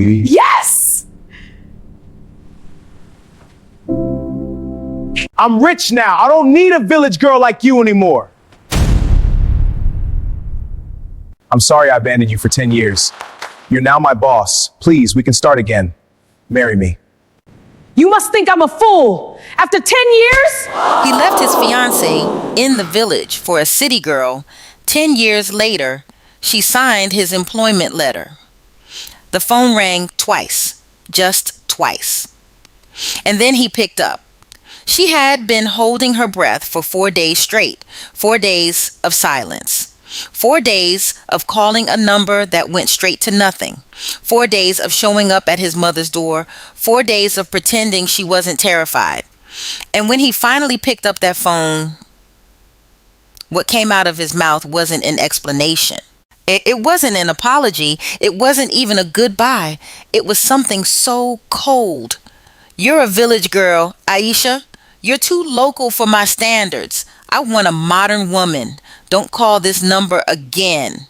Yes! I'm rich now. I don't need a village girl like you anymore. I'm sorry I abandoned you for 10 years. You're now my boss. Please, we can start again. Marry me. You must think I'm a fool. After 10 years? He left his fiancée in the village for a city girl. 10 years later, she signed his employment letter. The phone rang twice, just twice. And then he picked up. She had been holding her breath for 4 days straight, 4 days of silence, 4 days of calling a number that went straight to nothing, 4 days of showing up at his mother's door, 4 days of pretending she wasn't terrified. And when he finally picked up that phone, what came out of his mouth wasn't an explanation. It wasn't an apology. It wasn't even a goodbye. It was something so cold. You're a village girl, Aisha. You're too local for my standards. I want a modern woman. Don't call this number again.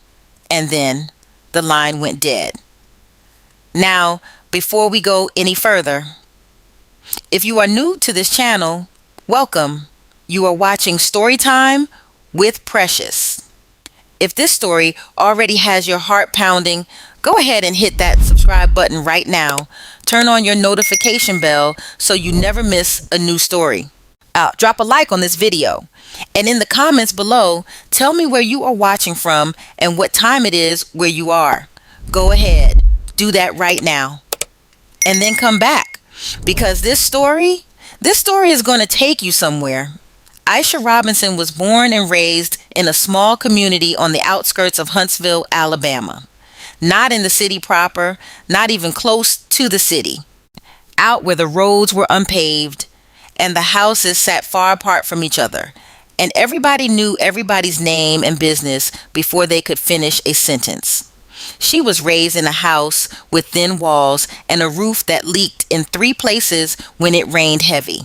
And then the line went dead. Now, before we go any further, if you are new to this channel, welcome. You are watching Storytime with Precious. If this story already has your heart pounding, go ahead and hit that subscribe button right now. Turn on your notification bell so you never miss a new story. Drop a like on this video. And in the comments below, tell me where you are watching from and what time it is where you are. Go ahead, do that right now. And then come back, because this story is going to take you somewhere. Aisha Robinson was born and raised in a small community on the outskirts of Huntsville, Alabama. Not in the city proper, not even close to the city. Out where the roads were unpaved and the houses sat far apart from each other, and everybody knew everybody's name and business before they could finish a sentence. She was raised in a house with thin walls and a roof that leaked in 3 places when it rained heavy.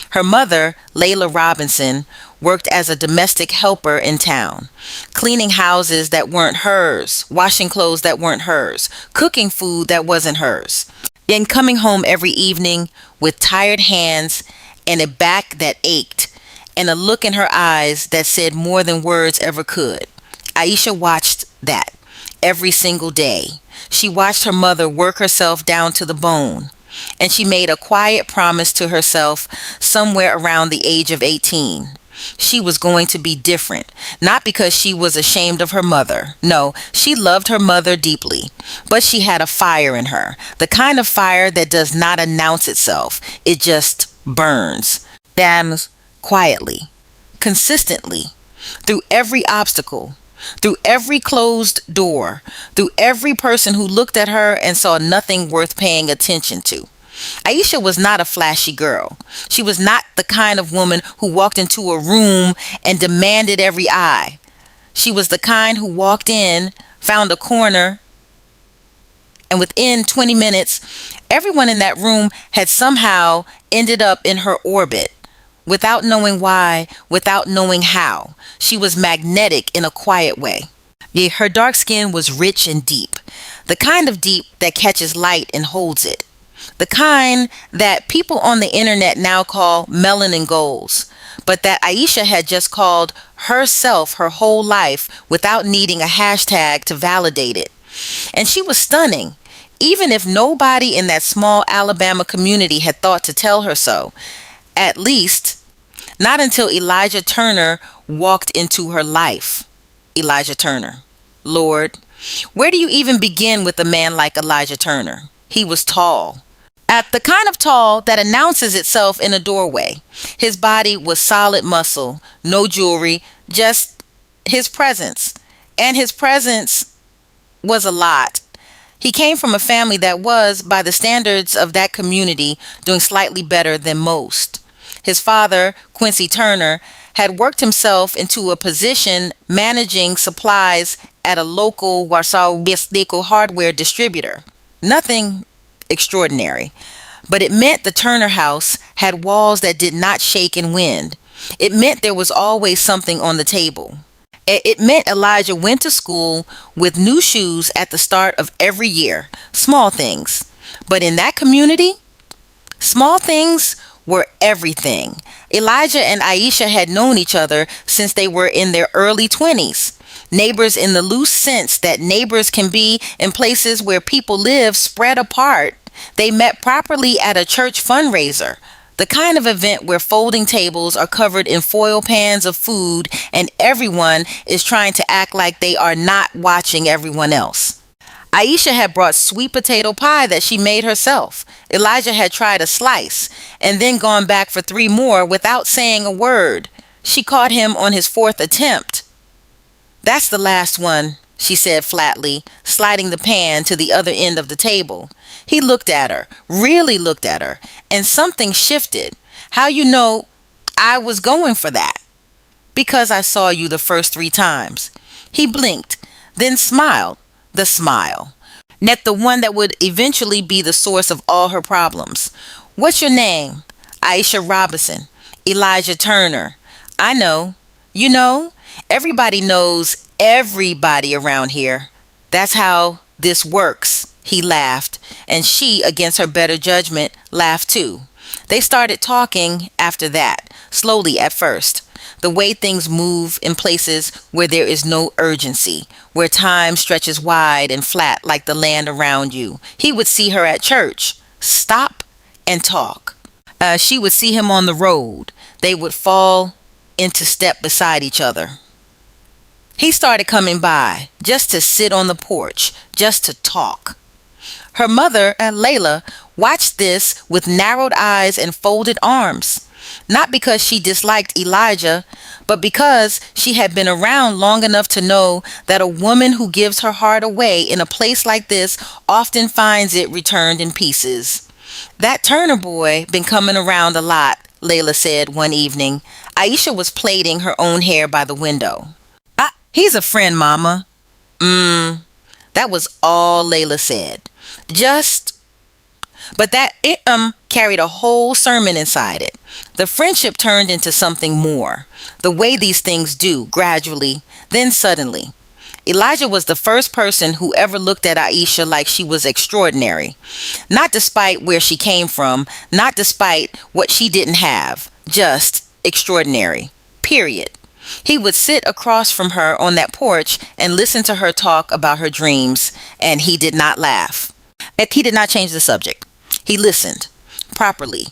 Her mother, Layla Robinson, worked as a domestic helper in town, cleaning houses that weren't hers, washing clothes that weren't hers, cooking food that wasn't hers, then coming home every evening with tired hands and a back that ached and a look in her eyes that said more than words ever could. Aisha watched that every single day. She watched her mother work herself down to the bone. And she made a quiet promise to herself somewhere around the age of 18. She was going to be different, not because she was ashamed of her mother. No, she loved her mother deeply, but she had a fire in her, the kind of fire that does not announce itself. It just burns, damns quietly, consistently, through every obstacle, through every closed door, through every person who looked at her and saw nothing worth paying attention to. Aisha was not a flashy girl. She was not the kind of woman who walked into a room and demanded every eye. She was the kind who walked in, found a corner, and within 20 minutes, everyone in that room had somehow ended up in her orbit. Without knowing why, without knowing how. She was magnetic in a quiet way. Yet her dark skin was rich and deep. The kind of deep that catches light and holds it. The kind that people on the internet now call melanin goals, but that Aisha had just called herself her whole life without needing a hashtag to validate it. And she was stunning, even if nobody in that small Alabama community had thought to tell her so. At least, not until Elijah Turner walked into her life. Elijah Turner. Lord, where do you even begin with a man like Elijah Turner? He was tall. At the kind of tall that announces itself in a doorway. His body was solid muscle, no jewelry, just his presence. And his presence was a lot. He came from a family that was, by the standards of that community, doing slightly better than most. His father, Quincy Turner, had worked himself into a position managing supplies at a local Warsaw hardware distributor. Nothing extraordinary, but it meant the Turner house had walls that did not shake in wind. It meant there was always something on the table. It meant Elijah went to school with new shoes at the start of every year. Small things. But in that community, small things were everything. Elijah and Aisha had known each other since they were in their early 20s. Neighbors in the loose sense that neighbors can be in places where people live spread apart. They met properly at a church fundraiser, the kind of event where folding tables are covered in foil pans of food and everyone is trying to act like they are not watching everyone else. Aisha had brought sweet potato pie that she made herself. Elijah had tried a slice and then gone back for 3 more without saying a word. She caught him on his 4th attempt. "That's the last one," she said flatly, sliding the pan to the other end of the table. He looked at her, really looked at her, and something shifted. "How you know I was going for that?" "Because I saw you the first 3 times." He blinked, then smiled. The smile. Net the one that would eventually be the source of all her problems. "What's your name?" "Aisha Robinson." "Elijah Turner." "I know." "You know? Everybody knows everybody around here. That's how this works." He laughed, and she, against her better judgment, laughed too. They started talking after that, slowly at first. The way things move in places where there is no urgency, where time stretches wide and flat like the land around you. He would see her at church, stop and talk. She would see him on the road. They would fall into step beside each other. He started coming by just to sit on the porch, just to talk. Her mother, Layla, watched this with narrowed eyes and folded arms. Not because she disliked Elijah, but because she had been around long enough to know that a woman who gives her heart away in a place like this often finds it returned in pieces. "That Turner boy been coming around a lot," Layla said one evening. Aisha was plaiting her own hair by the window. "He's a friend, Mama." That was all Layla said. But that carried a whole sermon inside it. The friendship turned into something more, the way these things do, gradually, then suddenly. Elijah was the first person who ever looked at Aisha like she was extraordinary. Not despite where she came from, not despite what she didn't have, just extraordinary. Period. He would sit across from her on that porch and listen to her talk about her dreams, and he did not laugh. He did not change the subject. He listened properly.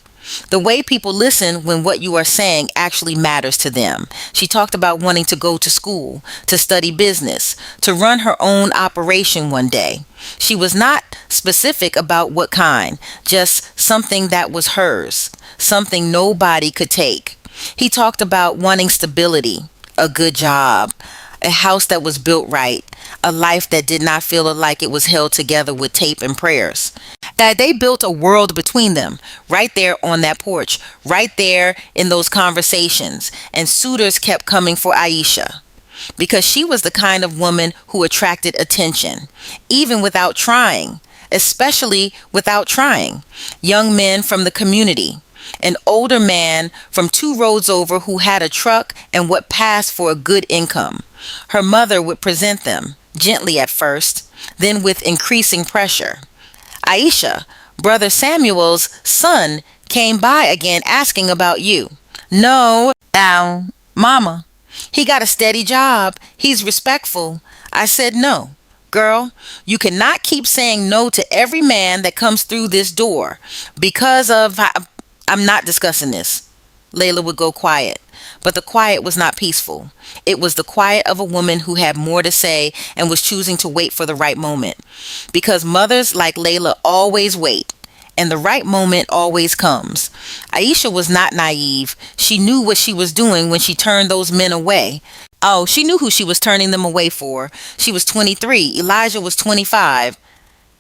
The way people listen when what you are saying actually matters to them. She talked about wanting to go to school, to study business, to run her own operation one day. She was not specific about what kind, just something that was hers, something nobody could take. He talked about wanting stability, a good job, a house that was built right, a life that did not feel like it was held together with tape and prayers. That they built a world between them, right there on that porch, right there in those conversations, and suitors kept coming for Aisha. Because she was the kind of woman who attracted attention, even without trying, especially without trying. Young men from the community, an older man from 2 roads over who had a truck and what passed for a good income. Her mother would present them, gently at first, then with increasing pressure. "Aisha, Brother Samuel's son came by again asking about you." "No, Mama. He got a steady job. He's respectful." I said no. "Girl, you cannot keep saying no to every man that comes through this door because of..." "I'm not discussing this." Layla would go quiet, but the quiet was not peaceful. It was the quiet of a woman who had more to say and was choosing to wait for the right moment. Because mothers like Layla always wait, and the right moment always comes. Aisha was not naive. She knew what she was doing when she turned those men away. Oh, she knew who she was turning them away for. She was 23. Elijah was 25.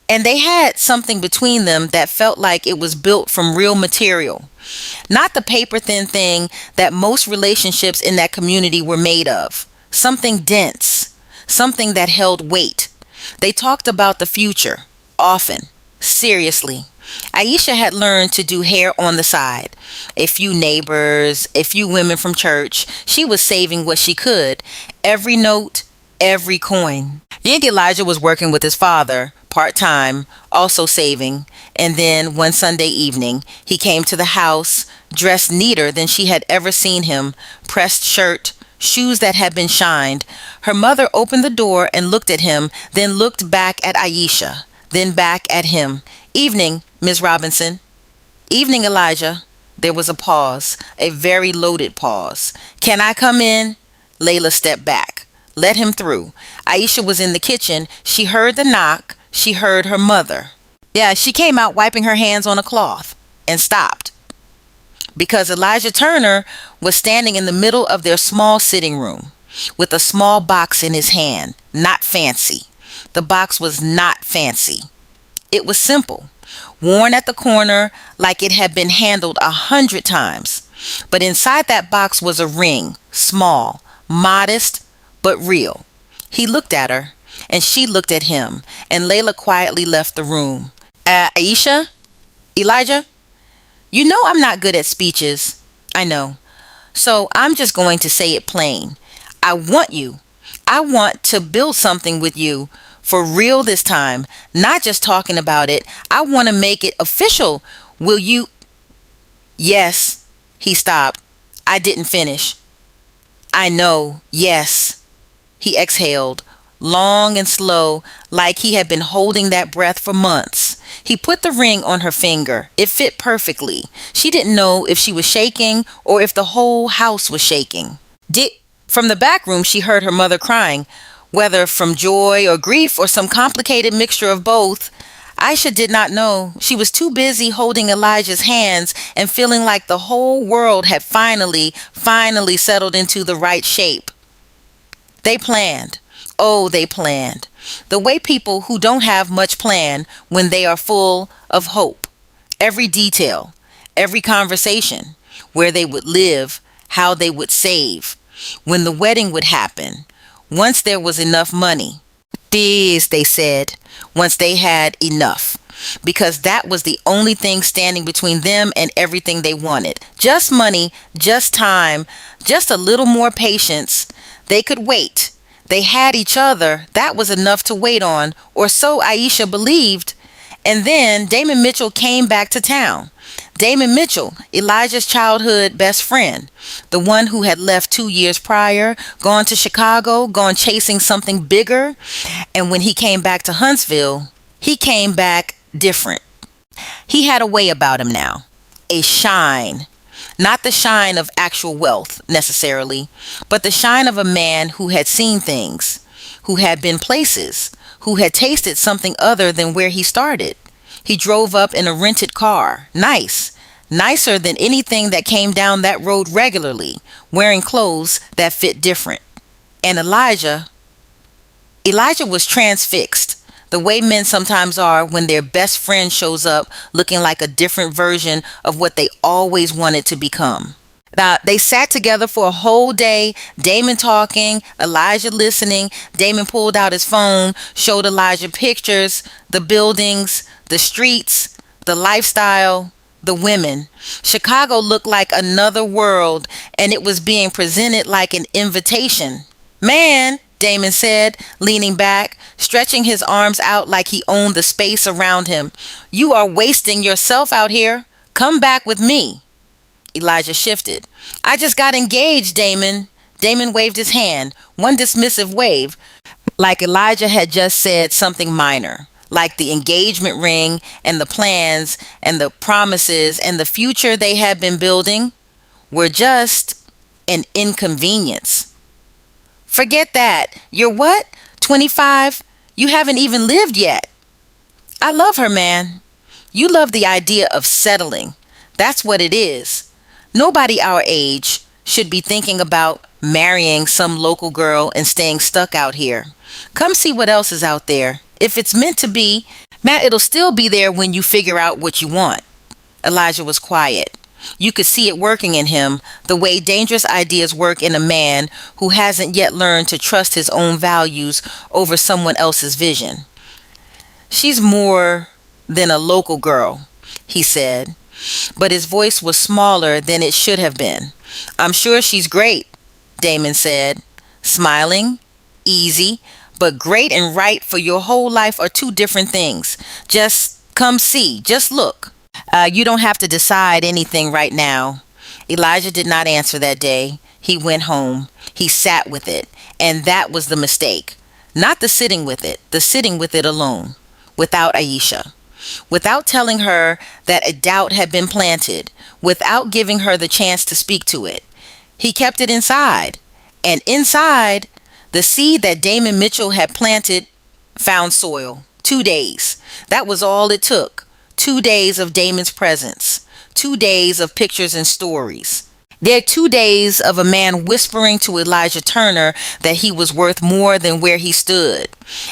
And they had something between them that felt like it was built from real material. Not the paper thin thing that most relationships in that community were made of. Something dense. Something that held weight. They talked about the future, often, seriously. Aisha had learned to do hair on the side. A few neighbors, a few women from church. She was saving what she could. Every note, every coin. Young Elijah was working with his father, part-time, also saving. And then one Sunday evening, he came to the house, dressed neater than she had ever seen him, pressed shirt, shoes that had been shined. Her mother opened the door and looked at him, then looked back at Aisha, then back at him. "Evening, Miss Robinson." "Evening, Elijah." There was a pause, a very loaded pause. "Can I come in?" Layla stepped back. Let him through. Aisha was in the kitchen. She heard the knock. She heard her mother. Yeah, she came out wiping her hands on a cloth and stopped because Elijah Turner was standing in the middle of their small sitting room with a small box in his hand. Not fancy. The box was not fancy. It was simple, worn at the corner like it had been handled 100 times. But inside that box was a ring, small, modest, but real. He looked at her, and she looked at him, and Layla quietly left the room. Aisha? Elijah? You know I'm not good at speeches. I know. So I'm just going to say it plain. I want you. I want to build something with you. For real this time. Not just talking about it. I want to make it official. Will you? Yes. He stopped. I didn't finish. I know. Yes. He exhaled, long and slow, like he had been holding that breath for months. He put the ring on her finger. It fit perfectly. She didn't know if she was shaking or if the whole house was shaking. From the back room, she heard her mother crying, whether from joy or grief or some complicated mixture of both. Aisha did not know. She was too busy holding Elijah's hands and feeling like the whole world had finally settled into the right shape. They planned. Oh, they planned. The way people who don't have much plan when they are full of hope. Every detail, every conversation, where they would live, how they would save, when the wedding would happen, once there was enough money. This, they said, once they had enough. Because that was the only thing standing between them and everything they wanted. Just money, just time, just a little more patience. They could wait. They had each other. That was enough to wait on, or so Aisha believed. And then Damon Mitchell came back to town. Damon Mitchell, Elijah's childhood best friend, the one who had left 2 years prior, gone to Chicago, gone chasing something bigger. And when he came back to Huntsville, he came back different. He had a way about him now, a shine. Not the shine of actual wealth, necessarily, but the shine of a man who had seen things, who had been places, who had tasted something other than where he started. He drove up in a rented car, nicer than anything that came down that road regularly, wearing clothes that fit different. And Elijah was transfixed, the way men sometimes are when their best friend shows up looking like a different version of what they always wanted to become. Now, they sat together for a whole day, Damon talking, Elijah listening. Damon pulled out his phone, showed Elijah pictures, the buildings, the streets, the lifestyle, the women. Chicago looked like another world, and it was being presented like an invitation. "Man," Damon said, leaning back, stretching his arms out like he owned the space around him. "You are wasting yourself out here. Come back with me." Elijah shifted. "I just got engaged, Damon." Damon waved his hand, one dismissive wave, like Elijah had just said something minor, like the engagement ring and the plans and the promises and the future they had been building were just an inconvenience. "Forget that. You're what? 25? You haven't even lived yet." "I love her, man." "You love the idea of settling. That's what it is. Nobody our age should be thinking about marrying some local girl and staying stuck out here. Come see what else is out there. If it's meant to be, Matt, it'll still be there when you figure out what you want." Elijah was quiet. You could see it working in him, the way dangerous ideas work in a man who hasn't yet learned to trust his own values over someone else's vision. "She's more than a local girl," he said, but his voice was smaller than it should have been. I'm sure she's great, Damon said, smiling, easy, but great and right for your whole life are two different things. Just come see, just look. You don't have to decide anything right now. Elijah did not answer that day. He went home. He sat with it. And that was the mistake. Not the sitting with it alone, without Aisha. Without telling her that a doubt had been planted, without giving her the chance to speak to it. He kept it inside. And inside, the seed that Damon Mitchell had planted found soil. 2 days. That was all it took. 2 days of Damon's presence. 2 days of pictures and stories. There are 2 days of a man whispering to Elijah Turner that he was worth more than where he stood.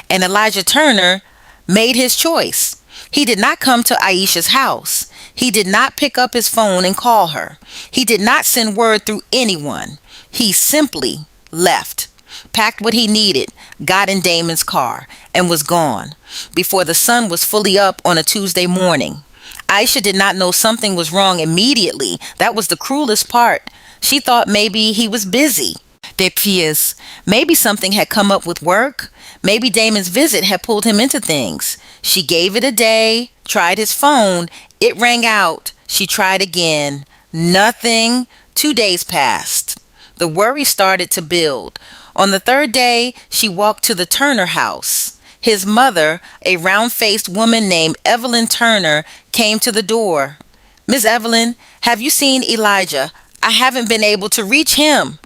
And Elijah Turner made his choice. He did not come to Aisha's house. He did not pick up his phone and call her. He did not send word through anyone. He simply left, packed what he needed, got in Damon's car, and was gone before the sun was fully up on a Tuesday morning. Aisha did not know something was wrong immediately. That was the cruelest part. She thought maybe he was busy. Maybe something had come up with work. Maybe Damon's visit had pulled him into things. She gave it a day, tried his phone. It rang out. She tried again. Nothing. 2 days passed. The worry started to build. On the third day, she walked to the Turner house. His mother, a round-faced woman named Evelyn Turner, came to the door. Miss Evelyn, have you seen Elijah? I haven't been able to reach him.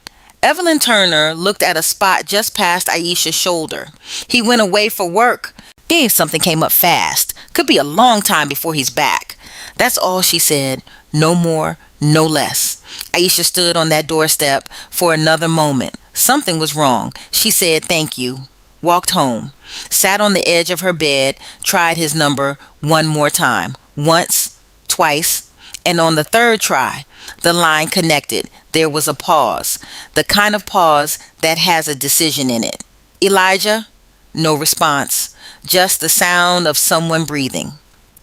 Evelyn Turner looked at a spot just past Aisha's shoulder. He went away for work. If something came up fast. Could be a long time before he's back. That's all she said. No more, no less. Aisha stood on that doorstep for another moment. Something was wrong. She said thank you, walked home, sat on the edge of her bed, tried his number one more time. Once, twice, and on the third try, the line connected. There was a pause, the kind of pause that has a decision in it. Elijah? No response, just the sound of someone breathing.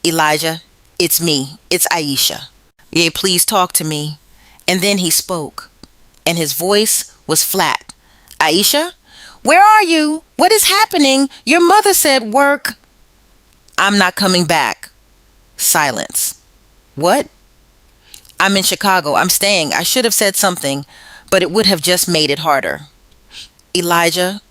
Elijah, it's me. It's Aisha. Yeah, please talk to me. And then he spoke, and his voice was flat. Aisha? Where are you? What is happening? Your mother said work. I'm not coming back. Silence. What? I'm in Chicago. I'm staying. I should have said something, but it would have just made it harder. Elijah,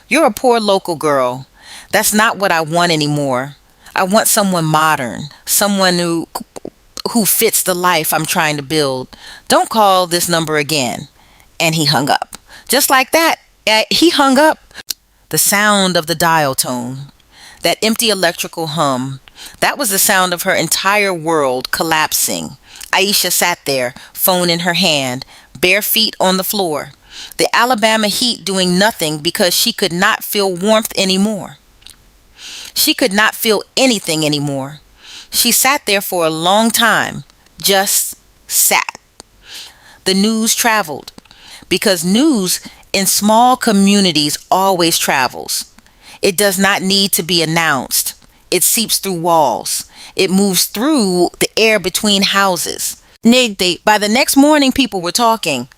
you're a poor local girl. That's not what I want anymore. I want someone modern, someone who fits the life I'm trying to build. Don't call this number again. And he hung up. Just like that, he hung up. The sound of the dial tone, that empty electrical hum, that was the sound of her entire world collapsing. Aisha sat there, phone in her hand, bare feet on the floor. The Alabama heat doing nothing because she could not feel warmth anymore. She could not feel anything anymore. She sat there for a long time, just sat. The news traveled, because news in small communities always travels. It does not need to be announced. It seeps through walls. It moves through the air between houses. By the next morning, people were talking.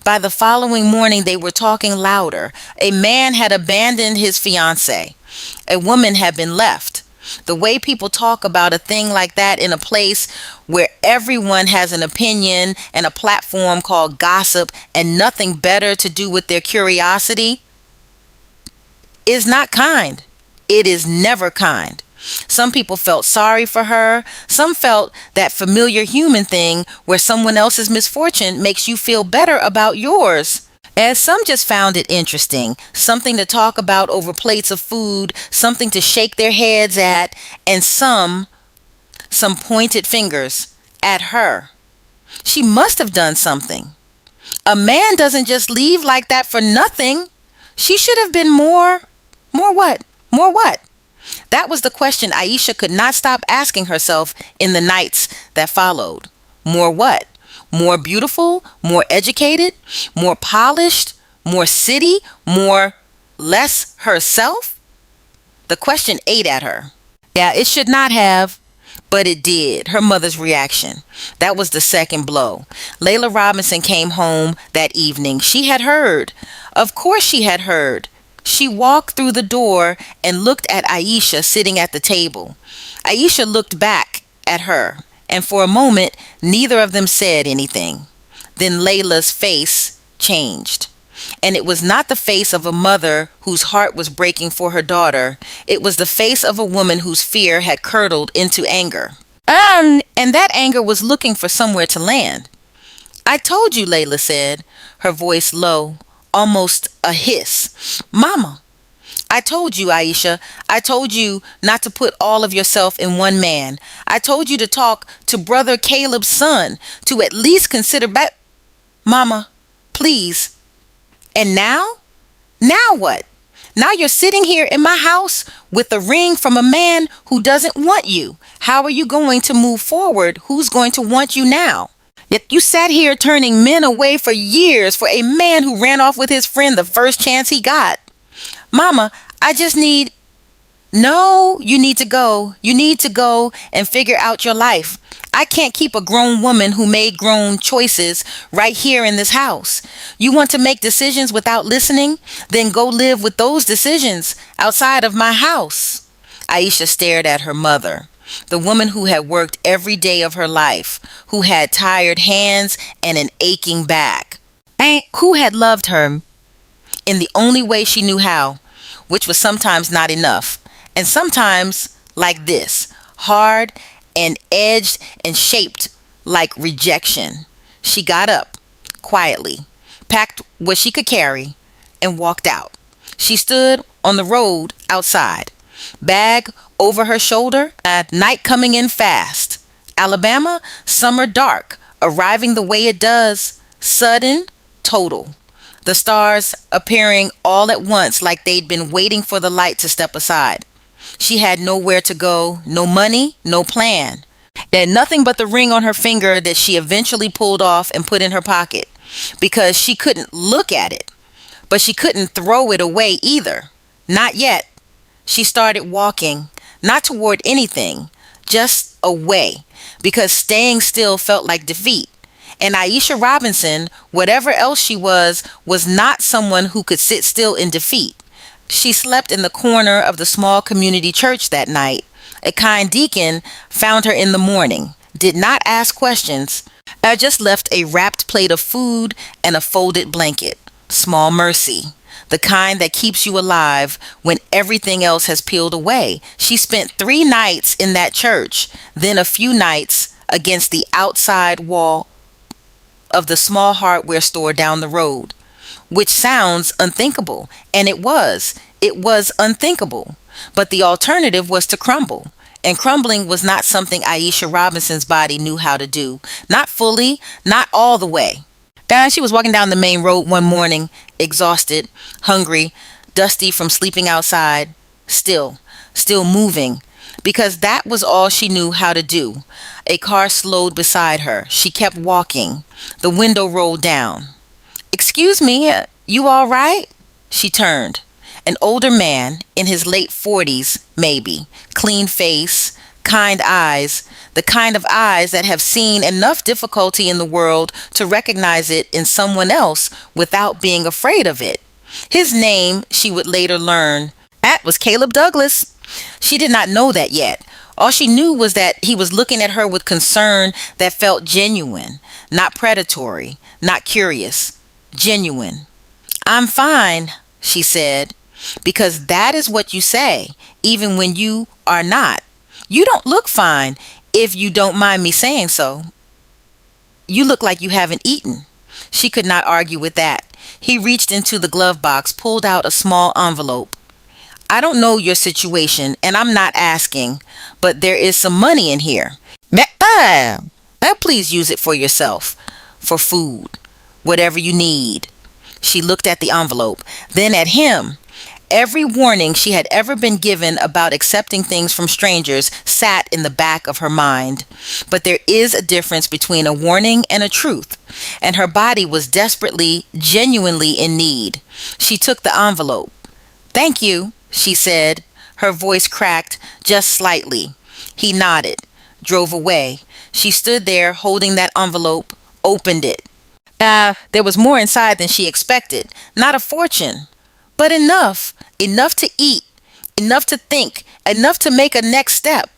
By the following morning, they were talking louder. A man had abandoned his fiancé. A woman had been left. The way people talk about a thing like that in a place where everyone has an opinion and a platform called gossip and nothing better to do with their curiosity is not kind. It is never kind. Some people felt sorry for her. Some felt that familiar human thing where someone else's misfortune makes you feel better about yours. As some just found it interesting, something to talk about over plates of food, something to shake their heads at, and some pointed fingers at her. She must have done something. A man doesn't just leave like that for nothing. She should have been more what? More what? That was the question Aisha could not stop asking herself in the nights that followed. More what? More beautiful? More educated? More polished? More city? Less herself? The question ate at her. Yeah, it should not have, But it did. Her mother's reaction. That was the second blow. Layla Robinson came home that evening. She had heard. Of course she had heard. She walked through the door and looked at Aisha sitting at the table. Aisha looked back at her, and for a moment, neither of them said anything. Then Layla's face changed. And it was not the face of a mother whose heart was breaking for her daughter. It was the face of a woman whose fear had curdled into anger. And that anger was looking for somewhere to land. I told you, Layla said, her voice low, almost a hiss. Mama. I told you, Aisha. I told you not to put all of yourself in one man. I told you to talk to brother Caleb's son, to at least consider back. Mama, please. And now? Now what? Now you're sitting here in my house with a ring from a man who doesn't want you. How are you going to move forward? Who's going to want you now? Yet you sat here turning men away for years for a man who ran off with his friend the first chance he got. Mama, I just need... No, you need to go. You need to go and figure out your life. I can't keep a grown woman who made grown choices right here in this house. You want to make decisions without listening? Then go live with those decisions outside of my house. Aisha stared at her mother, the woman who had worked every day of her life, who had tired hands and an aching back, and who had loved her in the only way she knew how, which was sometimes not enough, and sometimes like this, hard and edged and shaped like rejection. She got up quietly, packed what she could carry, and walked out. She stood on the road outside, bag over her shoulder, night coming in fast. Alabama, summer dark, arriving the way it does, sudden, total. The stars appearing all at once like they'd been waiting for the light to step aside. She had nowhere to go, no money, no plan. Had nothing but the ring on her finger that she eventually pulled off and put in her pocket because she couldn't look at it, but she couldn't throw it away either. Not yet. She started walking, not toward anything, just away, because staying still felt like defeat. And Aisha Robinson, whatever else she was not someone who could sit still in defeat. She slept in the corner of the small community church that night. A kind deacon found her in the morning, did not ask questions. I just left a wrapped plate of food and a folded blanket. Small mercy. The kind that keeps you alive when everything else has peeled away. She spent 3 nights in that church, then a few nights against the outside wall of the small hardware store down the road, which sounds unthinkable, and it was unthinkable, but the alternative was to crumble, and crumbling was not something Aisha Robinson's body knew how to do, not fully, not all the way. She was walking down the main road one morning, exhausted, hungry, dusty from sleeping outside, still moving, because that was all she knew how to do. A car slowed beside her. She kept walking. The window rolled down. "Excuse me, you all right?" She turned. An older man, in his late 40s, maybe, clean face, kind eyes, the kind of eyes that have seen enough difficulty in the world to recognize it in someone else without being afraid of it. His name, she would later learn, that was Caleb Douglas. She did not know that yet. All she knew was that he was looking at her with concern that felt genuine, not predatory, not curious, genuine. "I'm fine," she said, "because that is what you say, even when you are not. You don't look fine, if you don't mind me saying so. You look like you haven't eaten." She could not argue with that. He reached into the glove box, pulled out a small envelope. "I don't know your situation, and I'm not asking, but there is some money in here. Please use it for yourself, for food, whatever you need." She looked at the envelope, then at him. Every warning she had ever been given about accepting things from strangers sat in the back of her mind. But there is a difference between a warning and a truth, and her body was desperately, genuinely in need. She took the envelope. "Thank you," she said. Her voice cracked just slightly. He nodded. drove away. She stood there holding that envelope, opened it. There was more inside than she expected. Not a fortune, but enough. Enough to eat, enough to think, enough to make a next step.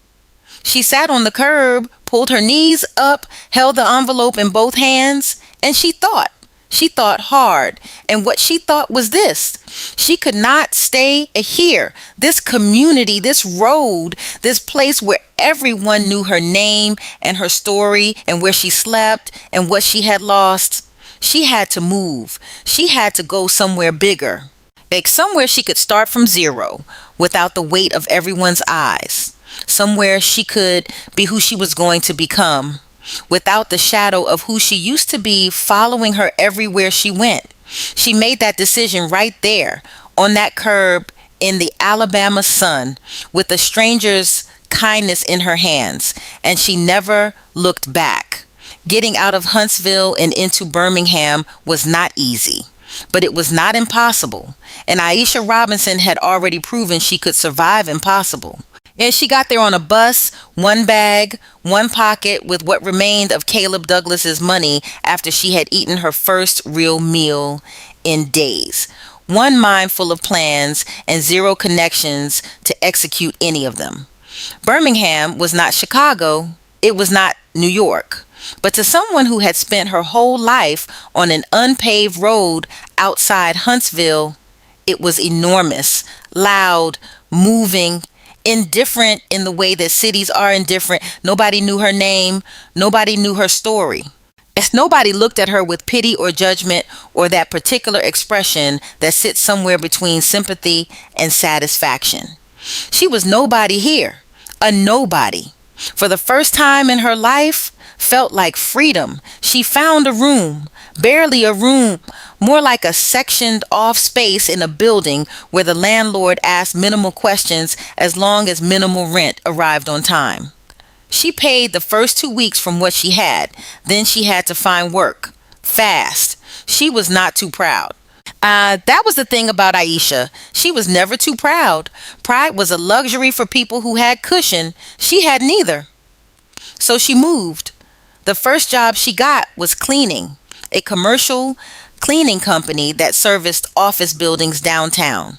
She sat on the curb, pulled her knees up, held the envelope in both hands, and she thought. She thought hard. And what she thought was this: she could not stay here. This community, this road, this place where everyone knew her name and her story and where she slept and what she had lost. She had to move. She had to go somewhere bigger. Like somewhere she could start from zero without the weight of everyone's eyes. Somewhere she could be who she was going to become without the shadow of who she used to be following her everywhere she went. She made that decision right there on that curb in the Alabama sun with a stranger's kindness in her hands, and she never looked back. Getting out of Huntsville and into Birmingham was not easy, but it was not impossible. And Aisha Robinson had already proven she could survive impossible. And she got there on a bus, one bag, one pocket with what remained of Caleb Douglas's money after she had eaten her first real meal in days. One mind full of plans and zero connections to execute any of them. Birmingham was not Chicago. It was not New York. But to someone who had spent her whole life on an unpaved road outside Huntsville, it was enormous, loud, moving, indifferent in the way that cities are indifferent. Nobody knew her name. Nobody knew her story. As nobody looked at her with pity or judgment or that particular expression that sits somewhere between sympathy and satisfaction. She was nobody here, a nobody. For the first time in her life, felt like freedom. She found a room, barely a room, more like a sectioned off space in a building where the landlord asked minimal questions as long as minimal rent arrived on time. She paid the first 2 weeks from what she had. Then she had to find work. Fast. She was not too proud. That was the thing about Aisha. She was never too proud. Pride was a luxury for people who had cushion. She had neither. So she moved. The first job she got was cleaning, a commercial cleaning company that serviced office buildings downtown.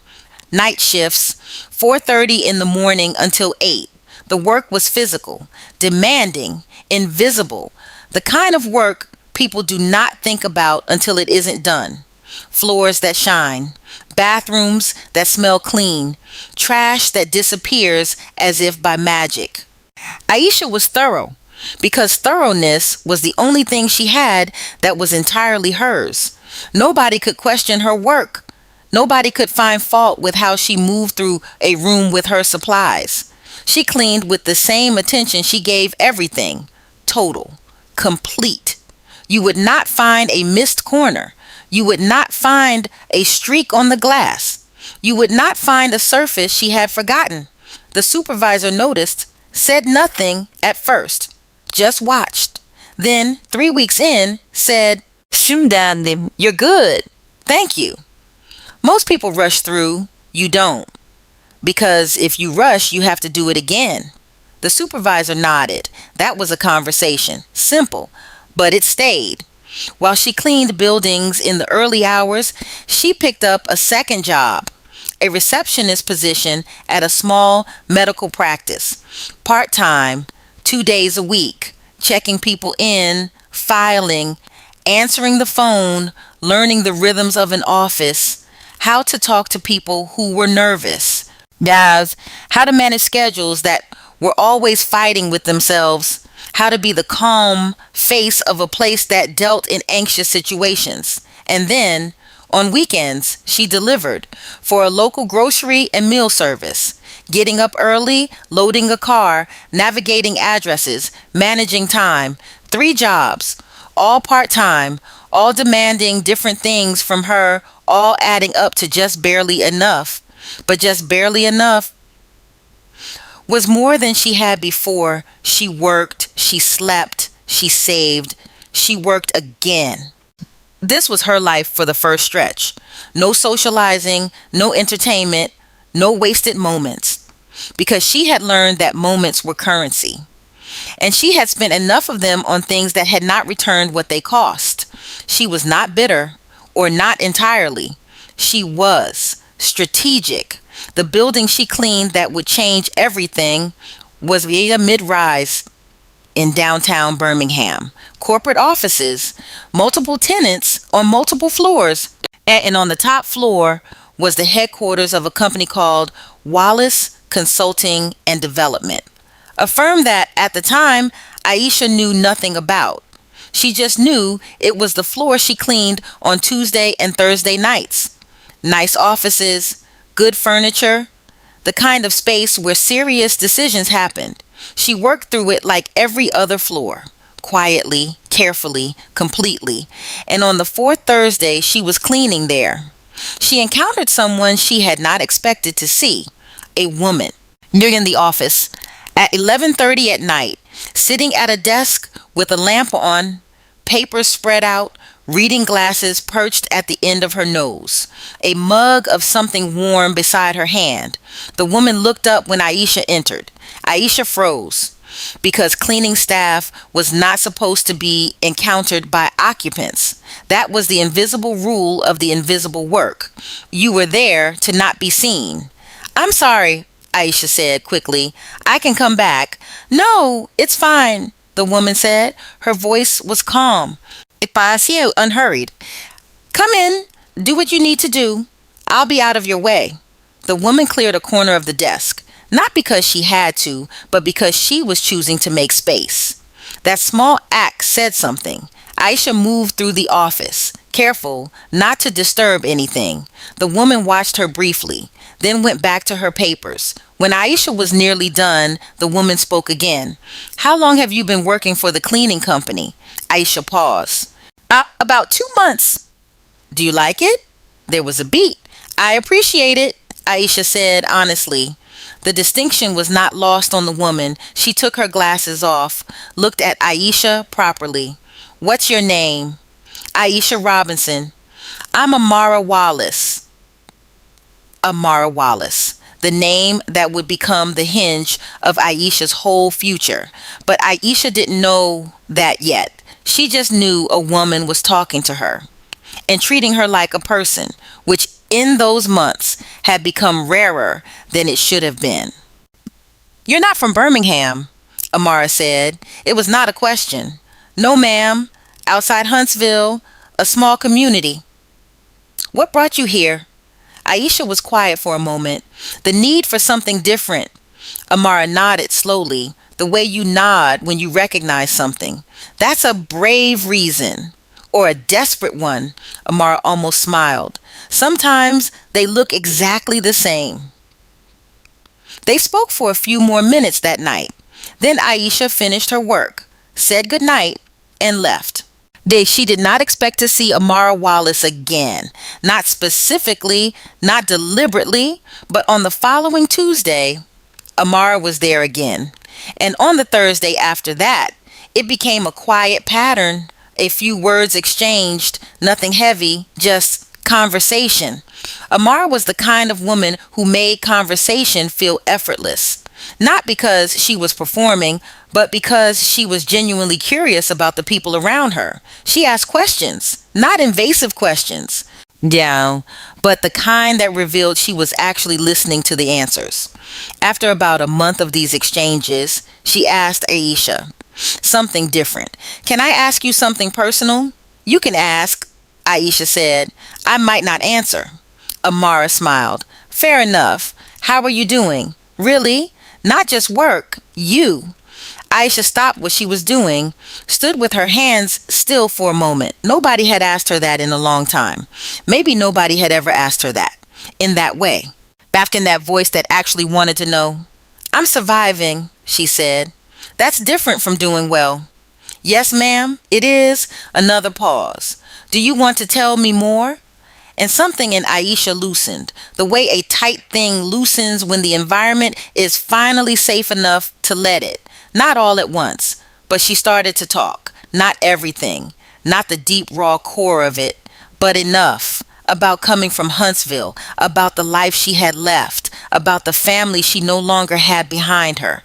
Night shifts, 4:30 in the morning until 8. The work was physical, demanding, invisible, the kind of work people do not think about until it isn't done. Floors that shine, bathrooms that smell clean, trash that disappears as if by magic. Aisha was thorough because thoroughness was the only thing she had that was entirely hers. Nobody could question her work. Nobody could find fault with how she moved through a room with her supplies. She cleaned with the same attention she gave everything. Total. Complete. You would not find a missed corner. You would not find a streak on the glass. You would not find a surface she had forgotten. The supervisor noticed, said nothing at first, just watched. Then, 3 weeks in, said, "Shumdandim, you're good. Thank you." Most people rush through. You don't. Because if you rush, you have to do it again. The supervisor nodded. That was a conversation. Simple, but it stayed. While she cleaned buildings in the early hours, she picked up a second job, a receptionist position at a small medical practice. Part-time, 2 days a week, checking people in, filing, answering the phone, learning the rhythms of an office, how to talk to people who were nervous. Yes, how to manage schedules that were always fighting with themselves, how to be the calm face of a place that dealt in anxious situations. And then, on weekends, she delivered for a local grocery and meal service, getting up early, loading a car, navigating addresses, managing time. 3 jobs, all part-time, all demanding different things from her, all adding up to just barely enough. But just barely enough was more than she had before. She worked, she slept, she saved, she worked again. This was her life for the first stretch. No socializing, no entertainment, no wasted moments. Because she had learned that moments were currency. and she had spent enough of them on things that had not returned what they cost. She was not bitter, or not entirely. She was strategic. The building she cleaned that would change everything was Via Mid-Rise in downtown Birmingham. Corporate offices, multiple tenants on multiple floors, and on the top floor was the headquarters of a company called Wallace Consulting and Development, a firm that at the time Aisha knew nothing about. She just knew it was the floor she cleaned on Tuesday and Thursday nights. Nice offices, good furniture, the kind of space where serious decisions happened. She worked through it like every other floor, quietly, carefully, completely. And on the fourth Thursday she was cleaning there, she encountered someone she had not expected to see, a woman, near the office at 11:30 at night, sitting at a desk with a lamp on, papers spread out, reading glasses perched at the end of her nose, a mug of something warm beside her hand. The woman looked up when Aisha entered. Aisha froze, because cleaning staff was not supposed to be encountered by occupants. That was the invisible rule of the invisible work. You were there to not be seen. "I'm sorry," Aisha said quickly. "I can come back." "No, it's fine," the woman said. Her voice was calm, espacio, unhurried. "Come in, do what you need to do. I'll be out of your way." The woman cleared a corner of the desk, not because she had to, but because she was choosing to make space. That small act said something. Aisha moved through the office, careful not to disturb anything. The woman watched her briefly, then went back to her papers. When Aisha was nearly done, the woman spoke again. "How long have you been working for the cleaning company?" Aisha paused. About 2 months." "Do you like it?" There was a beat. "I appreciate it," Aisha said honestly. The distinction was not lost on the woman. She took her glasses off, looked at Aisha properly. "What's your name?" "Aisha Robinson." "I'm Amara Wallace." Amara Wallace, the name that would become the hinge of Aisha's whole future. But Aisha didn't know that yet. She just knew a woman was talking to her and treating her like a person, which in those months had become rarer than it should have been. "You're not from Birmingham," Amara said. It was not a question. "No, ma'am. Outside Huntsville, a small community." "What brought you here?" Aisha was quiet for a moment. The need for something different. Amara nodded slowly, the way you nod when you recognize something. "That's a brave reason. Or a desperate one," Amara almost smiled. "Sometimes they look exactly the same." They spoke for a few more minutes that night. Then Aisha finished her work, said goodnight, and left. She did not expect to see Amara Wallace again. Not specifically, not deliberately, but on the following Tuesday, Amara was there again. And on the Thursday after that, it became a quiet pattern. A few words exchanged, nothing heavy, just conversation. Amara was the kind of woman who made conversation feel effortless. Not because she was performing, but because she was genuinely curious about the people around her. She asked questions, not invasive questions, but the kind that revealed she was actually listening to the answers. After about a month of these exchanges, she asked Aisha something different. "Can I ask you something personal?" "You can ask," Aisha said. "I might not answer." Amara smiled. "Fair enough. How are you doing?" "Really? Not just work. You." Aisha stopped what she was doing, stood with her hands still for a moment. Nobody had asked her that in a long time. Maybe nobody had ever asked her that, in that way, back in that voice that actually wanted to know. "I'm surviving," she said. "That's different from doing well." "Yes, ma'am, it is." Another pause. "Do you want to tell me more?" And something in Aisha loosened, the way a tight thing loosens when the environment is finally safe enough to let it. Not all at once, but she started to talk. Not everything, not the deep raw core of it, but enough. About coming from Huntsville, about the life she had left, about the family she no longer had behind her.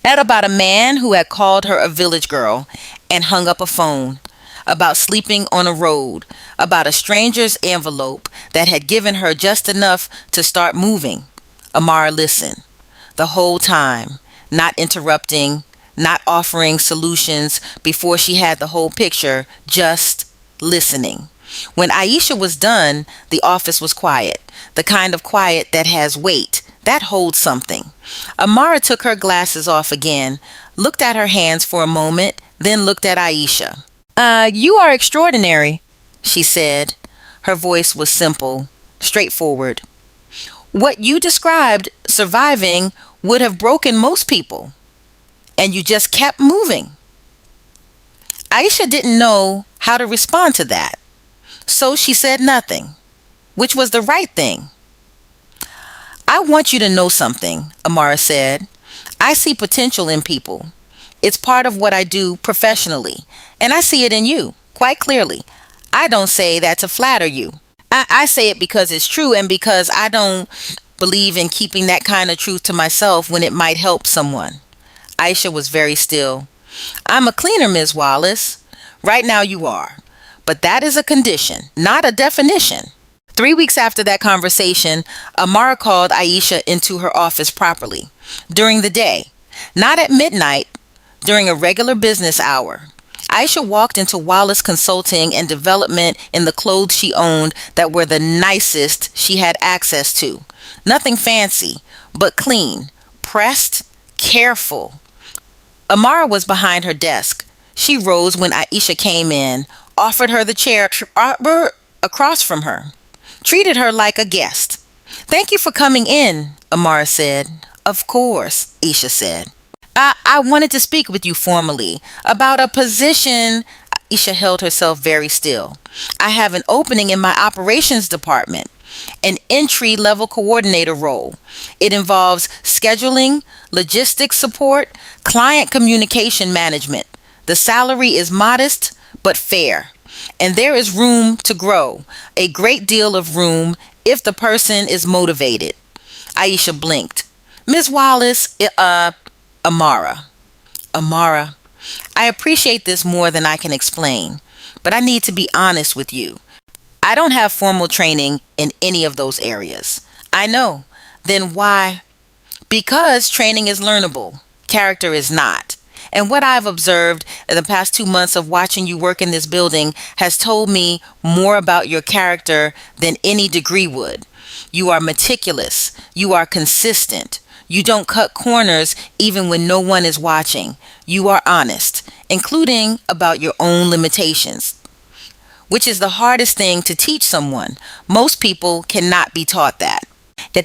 About a man who had called her a village girl and hung up a phone, about sleeping on a road, about a stranger's envelope that had given her just enough to start moving. Amara listened the whole time, not interrupting, not offering solutions before she had the whole picture, just listening. When Aisha was done, the office was quiet, the kind of quiet that has weight, that holds something. Amara took her glasses off again, looked at her hands for a moment, then looked at Aisha. You are extraordinary, she said. Her voice was simple, straightforward. What you described, surviving, would have broken most people. And you just kept moving. Aisha didn't know how to respond to that. So she said nothing, which was the right thing. I want you to know something, Amara said. I see potential in people. It's part of what I do professionally, and I see it in you, quite clearly. I don't say that to flatter you. I say it because it's true and because I don't believe in keeping that kind of truth to myself when it might help someone. Aisha was very still. I'm a cleaner, Ms. Wallace. Right now you are. But that is a condition, not a definition. 3 weeks after that conversation, Amara called Aisha into her office properly, during the day, not at midnight, during a regular business hour. Aisha walked into Wallace Consulting and Development in the clothes she owned that were the nicest she had access to. Nothing fancy, but clean, pressed, careful. Amara was behind her desk. She rose when Aisha came in, offered her the chair across from her, treated her like a guest. Thank you for coming in, Amara said. Of course, Aisha said. I wanted to speak with you formally about a position. Aisha held herself very still. I have an opening in my operations department, an entry-level coordinator role. It involves scheduling, logistics support, client communication management. The salary is modest but fair, and there is room to grow, a great deal of room if the person is motivated. Aisha blinked. Ms. Wallace, Amara, I appreciate this more than I can explain, but I need to be honest with you. I don't have formal training in any of those areas. I know. Then why? Because training is learnable. Character is not. And what I've observed in the past 2 months of watching you work in this building has told me more about your character than any degree would. You are meticulous. You are consistent. You don't cut corners even when no one is watching. You are honest, including about your own limitations, which is the hardest thing to teach someone. Most people cannot be taught that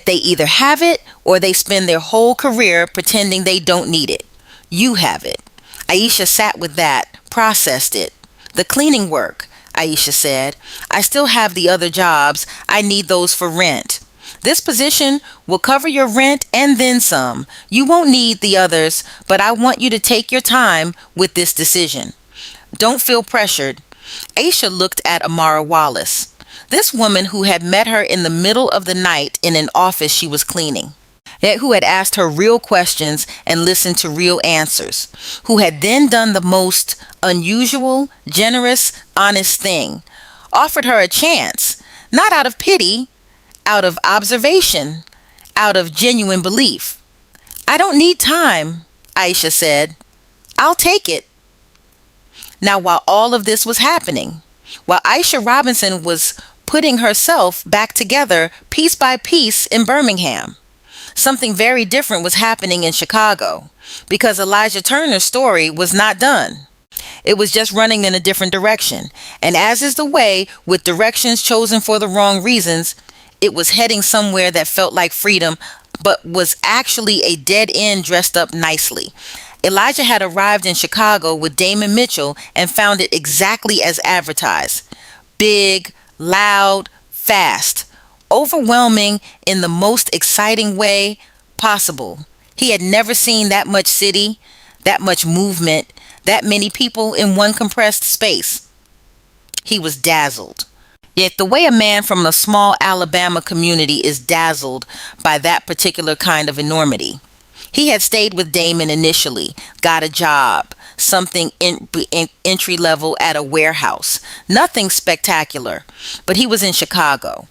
they either have it or they spend their whole career pretending they don't need it. You have it. Aisha sat with that, processed it. The cleaning work, Aisha said. I still have the other jobs. I need those for rent. This position will cover your rent and then some. You won't need the others, but I want you to take your time with this decision. Don't feel pressured. Aisha looked at Amara Wallace, this woman who had met her in the middle of the night in an office she was cleaning, who had asked her real questions and listened to real answers, who had then done the most unusual, generous, honest thing, offered her a chance, not out of pity, out of observation, out of genuine belief. I don't need time, Aisha said. I'll take it. Now, while all of this was happening, while Aisha Robinson was putting herself back together piece by piece in Birmingham, something very different was happening in Chicago, because Elijah Turner's story was not done. It was just running in a different direction. And as is the way with directions chosen for the wrong reasons, it was heading somewhere that felt like freedom, but was actually a dead end dressed up nicely. Elijah had arrived in Chicago with Damon Mitchell and found it exactly as advertised. Big, loud, fast, overwhelming in the most exciting way possible. He had never seen that much city, that much movement, that many people in one compressed space. He was dazzled. Yet the way a man from a small Alabama community is dazzled by that particular kind of enormity. He had stayed with Damon initially, got a job, something entry level at a warehouse. Nothing spectacular, but he was in Chicago.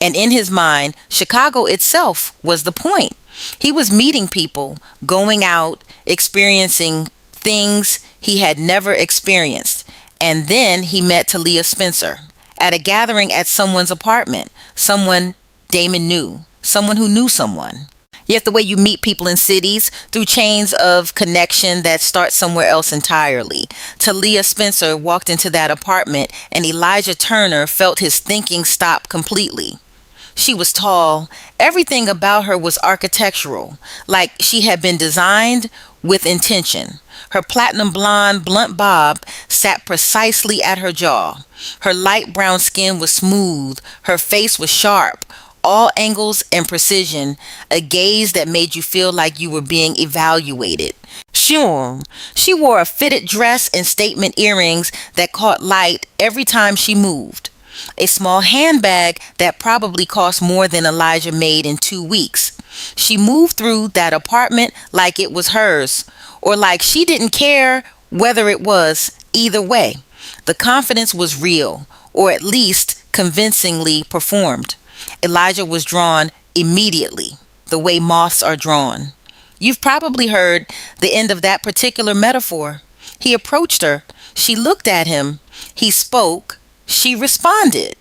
And in his mind, Chicago itself was the point. He was meeting people, going out, experiencing things he had never experienced. And then he met Talia Spencer at a gathering at someone's apartment, someone Damon knew, someone who knew someone. Yet the way you meet people in cities, through chains of connection that start somewhere else entirely. Talia Spencer walked into that apartment and Elijah Turner felt his thinking stop completely. She was tall. Everything about her was architectural, like she had been designed with intention. Her platinum blonde blunt bob sat precisely at her jaw. Her light brown skin was smooth. Her face was sharp. All angles and precision, a gaze that made you feel like you were being evaluated. Sure, she wore a fitted dress and statement earrings that caught light every time she moved. A small handbag that probably cost more than Elijah made in 2 weeks. She moved through that apartment like it was hers, or like she didn't care whether it was. Either way, the confidence was real, or at least convincingly performed. Elijah was drawn immediately, the way moths are drawn. You've probably heard the end of that particular metaphor. He approached her. She looked at him. He spoke. She responded.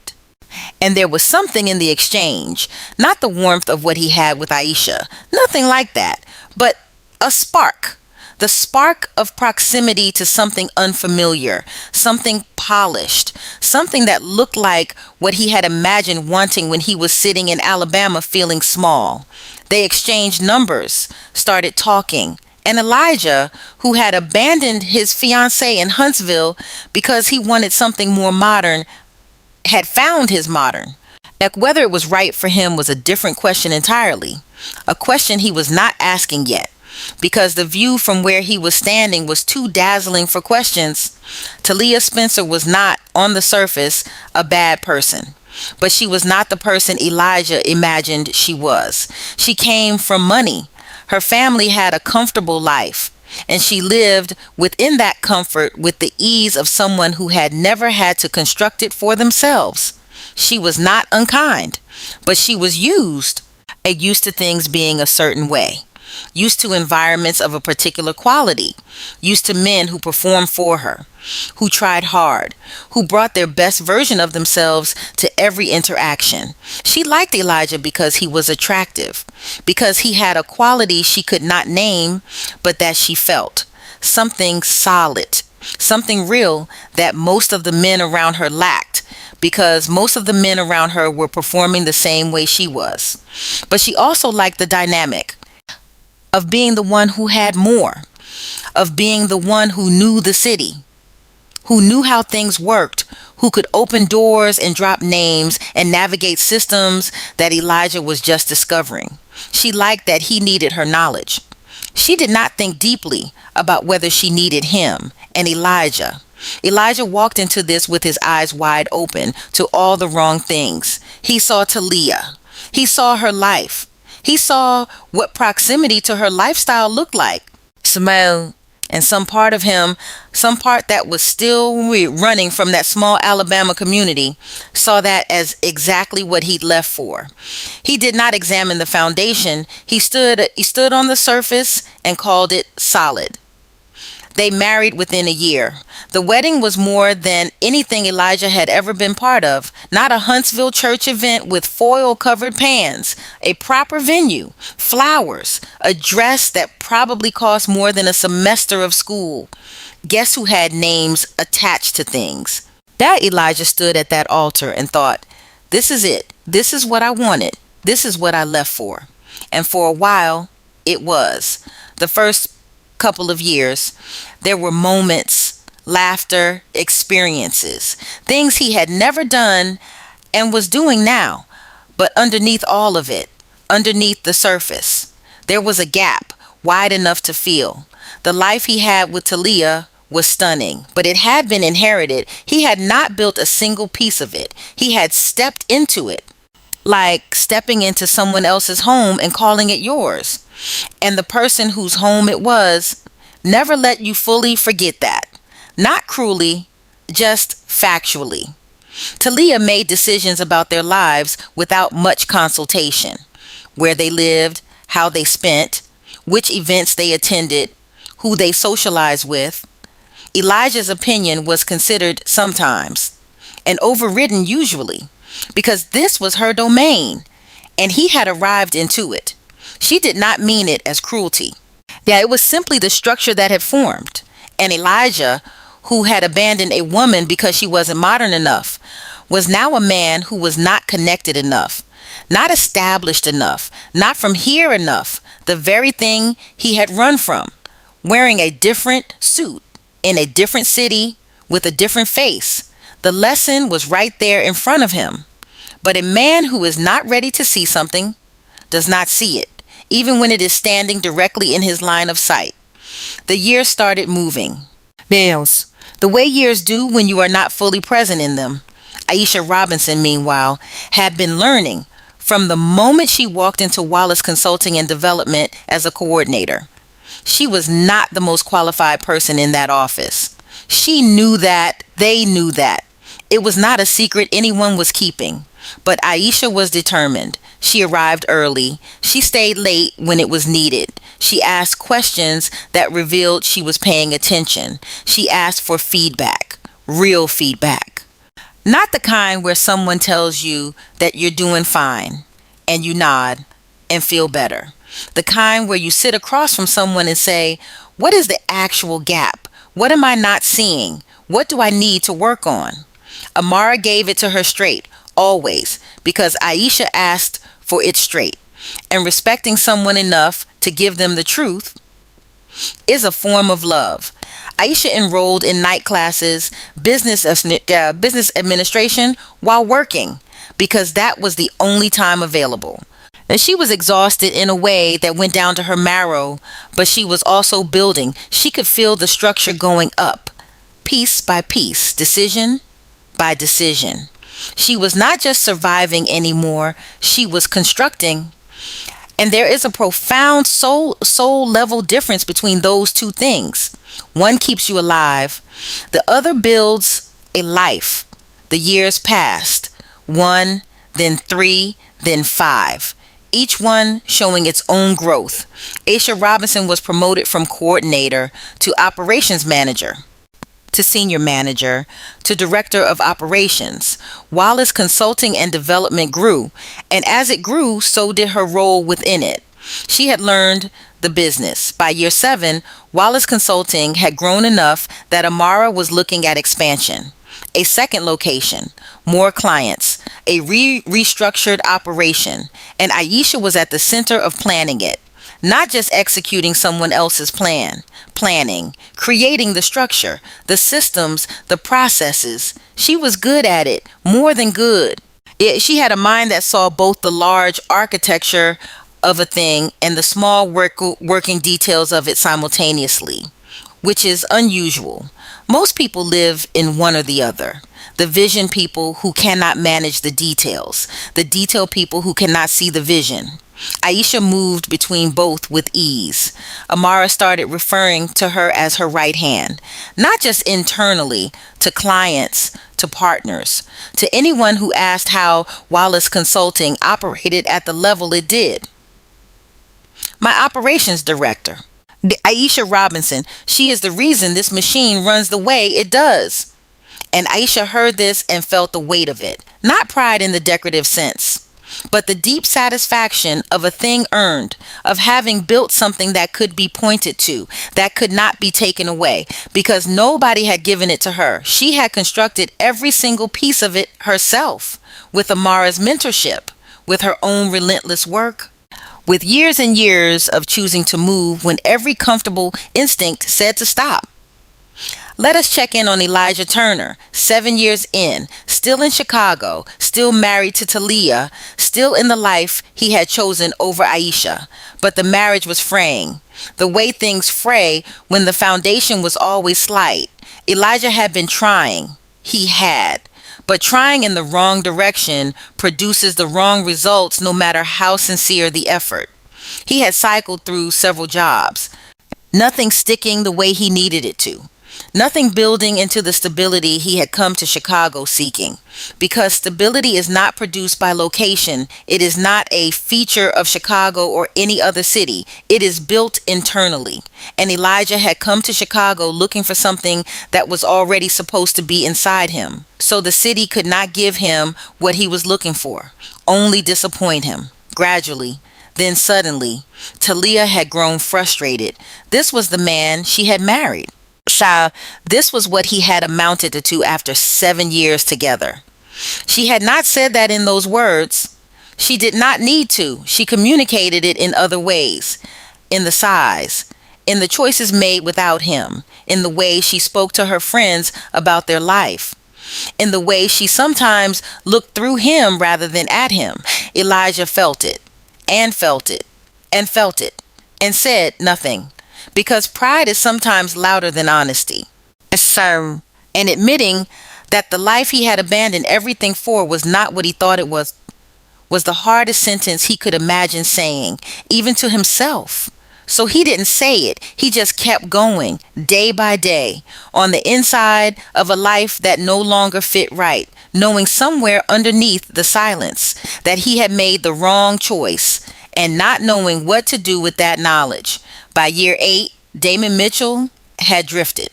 And there was something in the exchange, not the warmth of what he had with Aisha, nothing like that, but a spark. The spark of proximity to something unfamiliar, something polished, something that looked like what he had imagined wanting when he was sitting in Alabama feeling small. They exchanged numbers, started talking, and Elijah, who had abandoned his fiancé in Huntsville because he wanted something more modern, had found his modern. Now, whether it was right for him was a different question entirely, a question he was not asking yet, because the view from where he was standing was too dazzling for questions. Talia Spencer was not, on the surface, a bad person, but she was not the person Elijah imagined she was. She came from money. Her family had a comfortable life, and she lived within that comfort with the ease of someone who had never had to construct it for themselves. She was not unkind, but she was used to things being a certain way, used to environments of a particular quality, used to men who performed for her, who tried hard, who brought their best version of themselves to every interaction. She liked Elijah because he was attractive, because he had a quality she could not name, but that she felt. Something solid, something real that most of the men around her lacked, because most of the men around her were performing the same way she was. But she also liked the dynamic of being the one who had more, of being the one who knew the city, who knew how things worked, who could open doors and drop names and navigate systems that Elijah was just discovering. She liked that he needed her knowledge. She did not think deeply about whether she needed him and Elijah. Elijah walked into this with his eyes wide open to all the wrong things. He saw Talia. He saw her life. He saw what proximity to her lifestyle looked like. Smell. And some part of him, some part that was still running from that small Alabama community, saw that as exactly what he'd left for. He did not examine the foundation. He stood on the surface and called it solid. They married within a year. The wedding was more than anything Elijah had ever been part of. Not a Huntsville church event with foil-covered pans, a proper venue, flowers, a dress that probably cost more than a semester of school. Guess who had names attached to things? That Elijah stood at that altar and thought, this is it. This is what I wanted. This is what I left for. And for a while, it was. The first couple of years, there were moments, laughter, experiences, things he had never done and was doing now. But underneath all of it, underneath the surface, there was a gap wide enough to feel. The life he had with Talia was stunning, but it had been inherited. He had not built a single piece of it. He had stepped into it. like stepping into someone else's home and calling it yours. And the person whose home it was never let you fully forget that. Not cruelly, just factually. Talia made decisions about their lives without much consultation: where they lived, how they spent, which events they attended, who they socialized with. Elijah's opinion was considered sometimes, and overridden usually, because this was her domain, and he had arrived into it. She did not mean it as cruelty. Yeah, it was simply the structure that had formed. And Elijah, who had abandoned a woman because she wasn't modern enough, was now a man who was not connected enough, not established enough, not from here enough, the very thing he had run from, wearing a different suit in a different city with a different face. The lesson was right there in front of him. But a man who is not ready to see something does not see it, even when it is standing directly in his line of sight. The years started moving. Nails. The way years do when you are not fully present in them. Aisha Robinson, meanwhile, had been learning from the moment she walked into Wallace Consulting and Development as a coordinator. She was not the most qualified person in that office. She knew that. They knew that. It was not a secret anyone was keeping. But Aisha was determined. She arrived early. She stayed late when it was needed. She asked questions that revealed she was paying attention. She asked for feedback, real feedback. Not the kind where someone tells you that you're doing fine and you nod and feel better. The kind where you sit across from someone and say, what is the actual gap? What am I not seeing? What do I need to work on? Amara gave it to her straight, always, because Aisha asked for it straight. And respecting someone enough to give them the truth is a form of love. Aisha enrolled in night classes, business administration while working, because that was the only time available. And she was exhausted in a way that went down to her marrow, but she was also building. She could feel the structure going up, piece by piece, decision by decision. She was not just surviving anymore, she was constructing. And there is a profound soul level difference between those two things. One keeps you alive, the other builds a life. The years passed, 1, then 3, then 5. Each one showing its own growth. Aisha Robinson was promoted from coordinator to operations manager, to senior manager, to director of operations. Wallace Consulting and Development grew, and as it grew, so did her role within it. She had learned the business. By year 7, Wallace Consulting had grown enough that Amara was looking at expansion. A second location, more clients, a restructured operation, and Aisha was at the center of planning it. Not just executing someone else's plan, planning, creating the structure, the systems, the processes. She was good at it, more than good. She had a mind that saw both the large architecture of a thing and the small working details of it simultaneously, which is unusual. Most people live in one or the other. The vision people who cannot manage the details, the detail people who cannot see the vision. Aisha moved between both with ease. Amara started referring to her as her right hand, not just internally, to clients, to partners, to anyone who asked how Wallace Consulting operated at the level it did. My operations director, Aisha Robinson, she is the reason this machine runs the way it does. And Aisha heard this and felt the weight of it. Not pride in the decorative sense, but the deep satisfaction of a thing earned, of having built something that could be pointed to, that could not be taken away, because nobody had given it to her. She had constructed every single piece of it herself, with Amara's mentorship, with her own relentless work, with years and years of choosing to move when every comfortable instinct said to stop. Let us check in on Elijah Turner, 7 years in, still in Chicago, still married to Talia, still in the life he had chosen over Aisha. But the marriage was fraying. The way things fray when the foundation was always slight. Elijah had been trying. He had. But trying in the wrong direction produces the wrong results no matter how sincere the effort. He had cycled through several jobs, nothing sticking the way he needed it to. Nothing building into the stability he had come to Chicago seeking. Because stability is not produced by location, it is not a feature of Chicago or any other city. It is built internally. And Elijah had come to Chicago looking for something that was already supposed to be inside him. So the city could not give him what he was looking for, only disappoint him. Gradually, then suddenly, Talia had grown frustrated. This was the man she had married. This was what he had amounted to after 7 years together. She had not said that in those words. She did not need to. She communicated it in other ways. In the sighs, in the choices made without him, in the way she spoke to her friends about their life, in the way she sometimes looked through him rather than at him. Elijah felt it, and felt it, and felt it, and said nothing. Because pride is sometimes louder than honesty. And admitting that the life he had abandoned everything for was not what he thought it was the hardest sentence he could imagine saying, even to himself. So he didn't say it. He just kept going, day by day, on the inside of a life that no longer fit right, knowing somewhere underneath the silence that he had made the wrong choice, and not knowing what to do with that knowledge. By year 8, Damon Mitchell had drifted.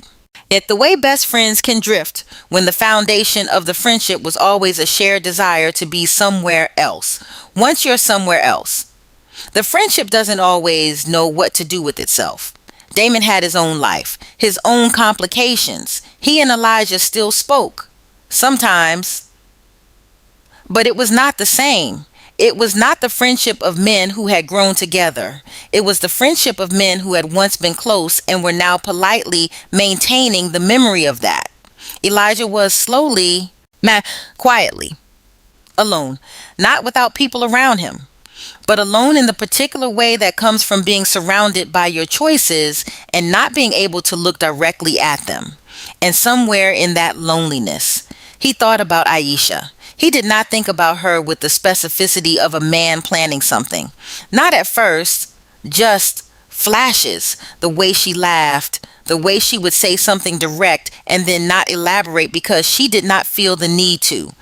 Yet the way best friends can drift when the foundation of the friendship was always a shared desire to be somewhere else. Once you're somewhere else, the friendship doesn't always know what to do with itself. Damon had his own life, his own complications. He and Elijah still spoke, sometimes, but it was not the same. It was not the friendship of men who had grown together. It was the friendship of men who had once been close and were now politely maintaining the memory of that. Elijah was quietly, alone, not without people around him, but alone in the particular way that comes from being surrounded by your choices and not being able to look directly at them. And somewhere in that loneliness, he thought about Aisha. He did not think about her with the specificity of a man planning something. Not at first, just flashes, the way she laughed, the way she would say something direct and then not elaborate because she did not feel the need to.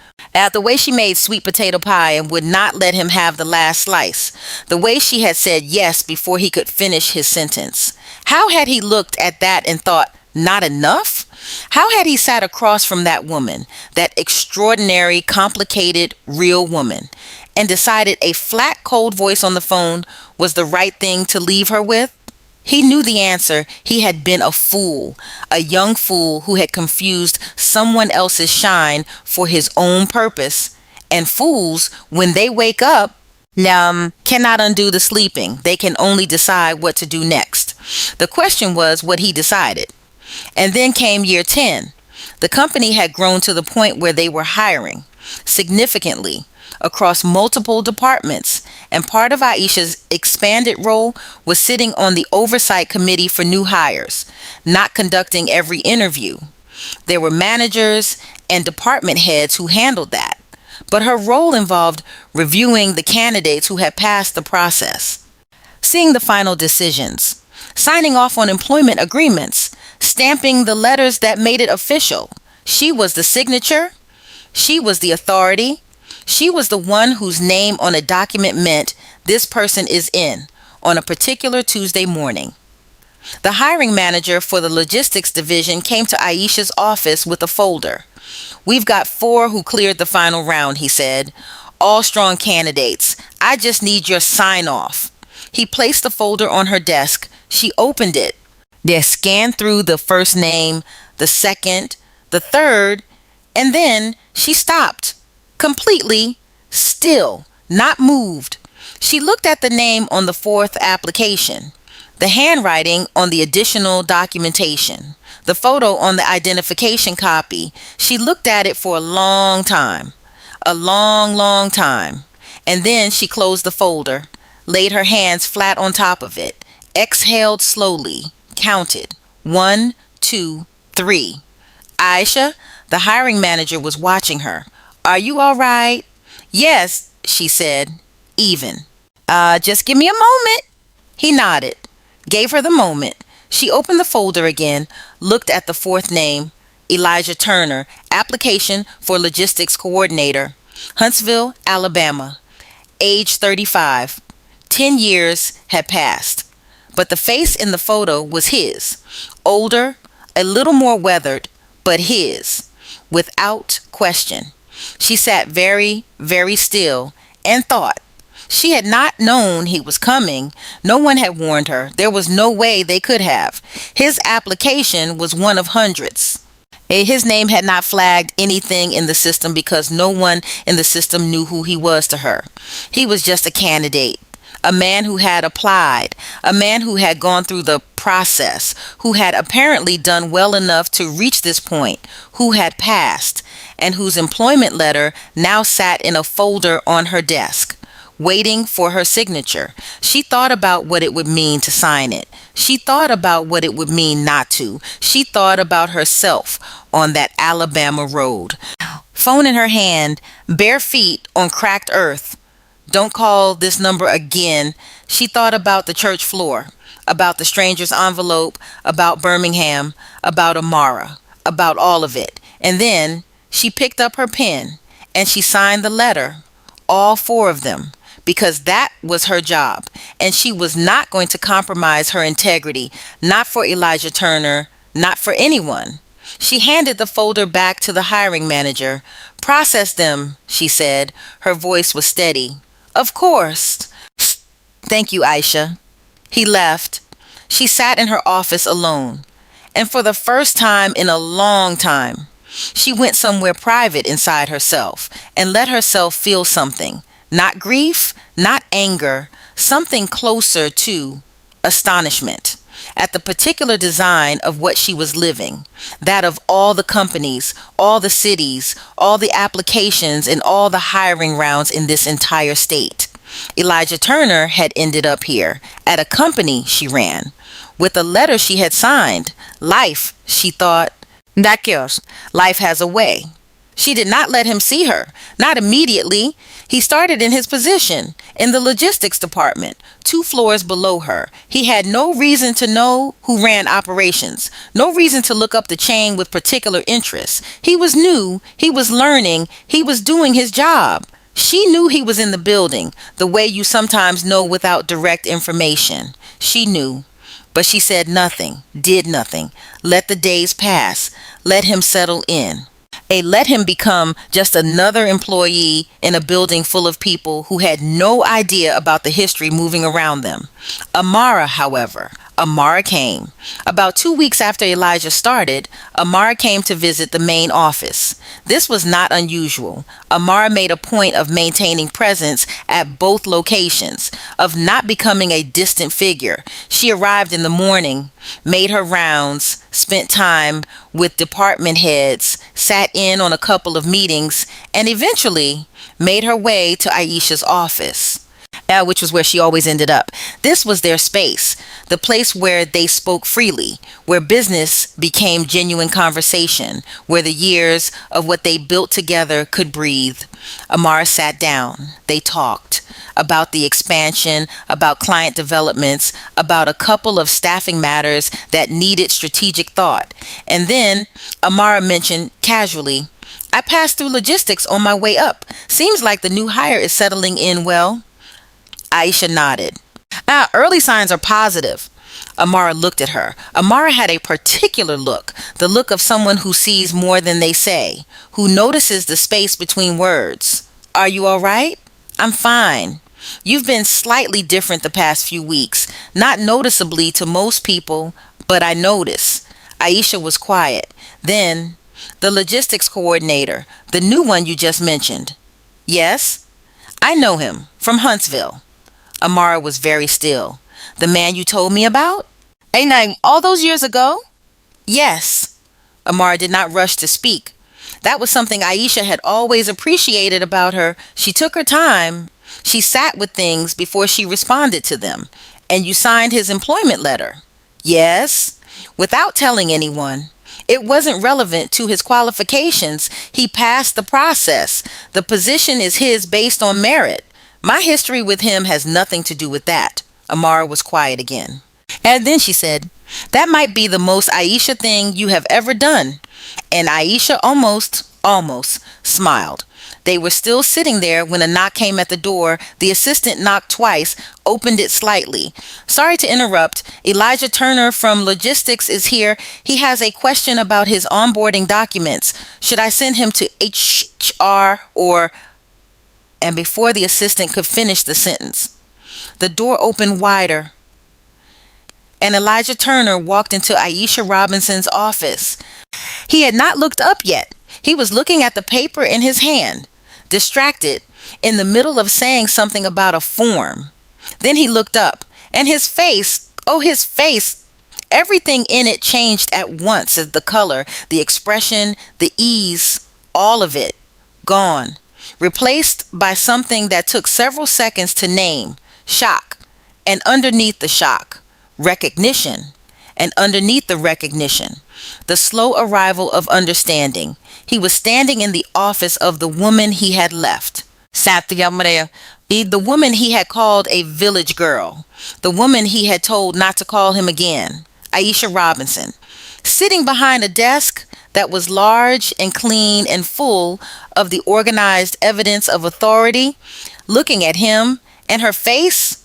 The way she made sweet potato pie and would not let him have the last slice. The way she had said yes before he could finish his sentence. How had he looked at that and thought, not enough? How had he sat across from that woman, that extraordinary, complicated, real woman, and decided a flat, cold voice on the phone was the right thing to leave her with? He knew the answer. He had been a fool, a young fool who had confused someone else's shine for his own purpose. And fools, when they wake up, cannot undo the sleeping. They can only decide what to do next. The question was what he decided. And then came year 10. The company had grown to the point where they were hiring significantly across multiple departments, and part of Aisha's expanded role was sitting on the oversight committee for new hires, not conducting every interview. There were managers and department heads who handled that, but her role involved reviewing the candidates who had passed the process, seeing the final decisions, signing off on employment agreements, stamping the letters that made it official. She was the signature. She was the authority. She was the one whose name on a document meant this person is in on a particular Tuesday morning. The hiring manager for the logistics division came to Aisha's office with a folder. "We've got 4 who cleared the final round," he said. "All strong candidates. I just need your sign off." He placed the folder on her desk. She opened it. They scanned through the first name, the second, the third, and then she stopped, completely still, not moved. She looked at the name on the 4th application, the handwriting on the additional documentation, the photo on the identification copy. She looked at it for a long time, a long, long time. And then she closed the folder, laid her hands flat on top of it, exhaled slowly, counted 1, 2, 3. "Aisha, The hiring manager was watching her. "Are you all right?" "Yes," she said, even. Just give me a moment." He nodded, gave her the moment. She opened the folder again, looked at the fourth name, Elijah Turner, application for logistics coordinator, Huntsville, Alabama, age 35. 10 years had passed, but the face in the photo was his. Older, a little more weathered, but his, without question. She sat very, very still and thought. She had not known he was coming. No one had warned her. There was no way they could have. His application was one of hundreds. His name had not flagged anything in the system because no one in the system knew who he was to her. He was just a candidate, a man who had applied, a man who had gone through the process, who had apparently done well enough to reach this point, who had passed, and whose employment letter now sat in a folder on her desk, waiting for her signature. She thought about what it would mean to sign it. She thought about what it would mean not to. She thought about herself on that Alabama road. Phone in her hand, bare feet on cracked earth. Don't call this number again. She thought about the church floor, about the stranger's envelope, about Birmingham, about Amara, about all of it. And then she picked up her pen and she signed the letter, all four of them, because that was her job, and she was not going to compromise her integrity, not for Elijah Turner, not for anyone. She handed the folder back to the hiring manager. "Process them," she said. Her voice was steady. "Of course." "Thank you, Aisha." He left. She sat in her office alone, and for the first time in a long time, she went somewhere private inside herself and let herself feel something. Not grief, not anger, something closer to astonishment at the particular design of what she was living, that of all the companies, all the cities, all the applications, and all the hiring rounds in this entire state. Elijah Turner had ended up here at a company she ran with a letter she had signed. Life, she thought, Dakios, life has a way. She did not let him see her, not immediately. He started in his position, in the logistics department, 2 floors below her. He had no reason to know who ran operations, no reason to look up the chain with particular interests. He was new, he was learning, he was doing his job. She knew he was in the building, the way you sometimes know without direct information. She knew. But she said nothing, did nothing. Let the days pass. Let him settle in. Let him become just another employee in a building full of people who had no idea about the history moving around them. Amara, however, Amara came. About 2 weeks after Elijah started, Amara came to visit the main office. This was not unusual. Amara made a point of maintaining presence at both locations, of not becoming a distant figure. She arrived in the morning, made her rounds, spent time with department heads, sat in on a couple of meetings, and eventually made her way to Aisha's office, which was where she always ended up. This was their space, the place where they spoke freely, where business became genuine conversation, where the years of what they built together could breathe. Amara sat down. They talked about the expansion, about client developments, about a couple of staffing matters that needed strategic thought. And then Amara mentioned casually, "I passed through logistics on my way up. Seems like the new hire is settling in well." Aisha nodded. Early signs are positive." Amara looked at her. Amara had a particular look, the look of someone who sees more than they say, who notices the space between words. "Are you all right?" "I'm fine." "You've been slightly different the past few weeks, not noticeably to most people, but I notice." Aisha was quiet. Then, "The logistics coordinator, the new one you just mentioned." "Yes?" "I know him, from Huntsville." Amara was very still. "The man you told me about?" "All those years ago?" "Yes." Amara did not rush to speak. That was something Aisha had always appreciated about her. She took her time. She sat with things before she responded to them. "And you signed his employment letter?" "Yes." "Without telling anyone?" It wasn't relevant to his qualifications. He passed the process. The position is his based on merit. My history with him has nothing to do with that. Amara was quiet again. And then she said, "That might be the most Aisha thing you have ever done." And Aisha almost smiled. They were still sitting there when a knock came at the door. The assistant knocked twice, opened it slightly. "Sorry to interrupt. Elijah Turner from Logistics is here. He has a question about his onboarding documents. Should I send him to HR or..." And before the assistant could finish the sentence, the door opened wider, and Elijah Turner walked into Aisha Robinson's office. He had not looked up yet. He was looking at the paper in his hand, distracted, in the middle of saying something about a form. Then he looked up, and his face, everything in it changed at once. The color, the expression, the ease, all of it, gone, replaced by something that took several seconds to name: shock. And underneath the shock, recognition. And underneath the recognition, the slow arrival of understanding. He was standing in the office of the woman he had left. The woman he had called a village girl. The woman he had told not to call him again. Aisha Robinson. Sitting behind a desk that was large and clean and full of the organized evidence of authority, looking at him, and her face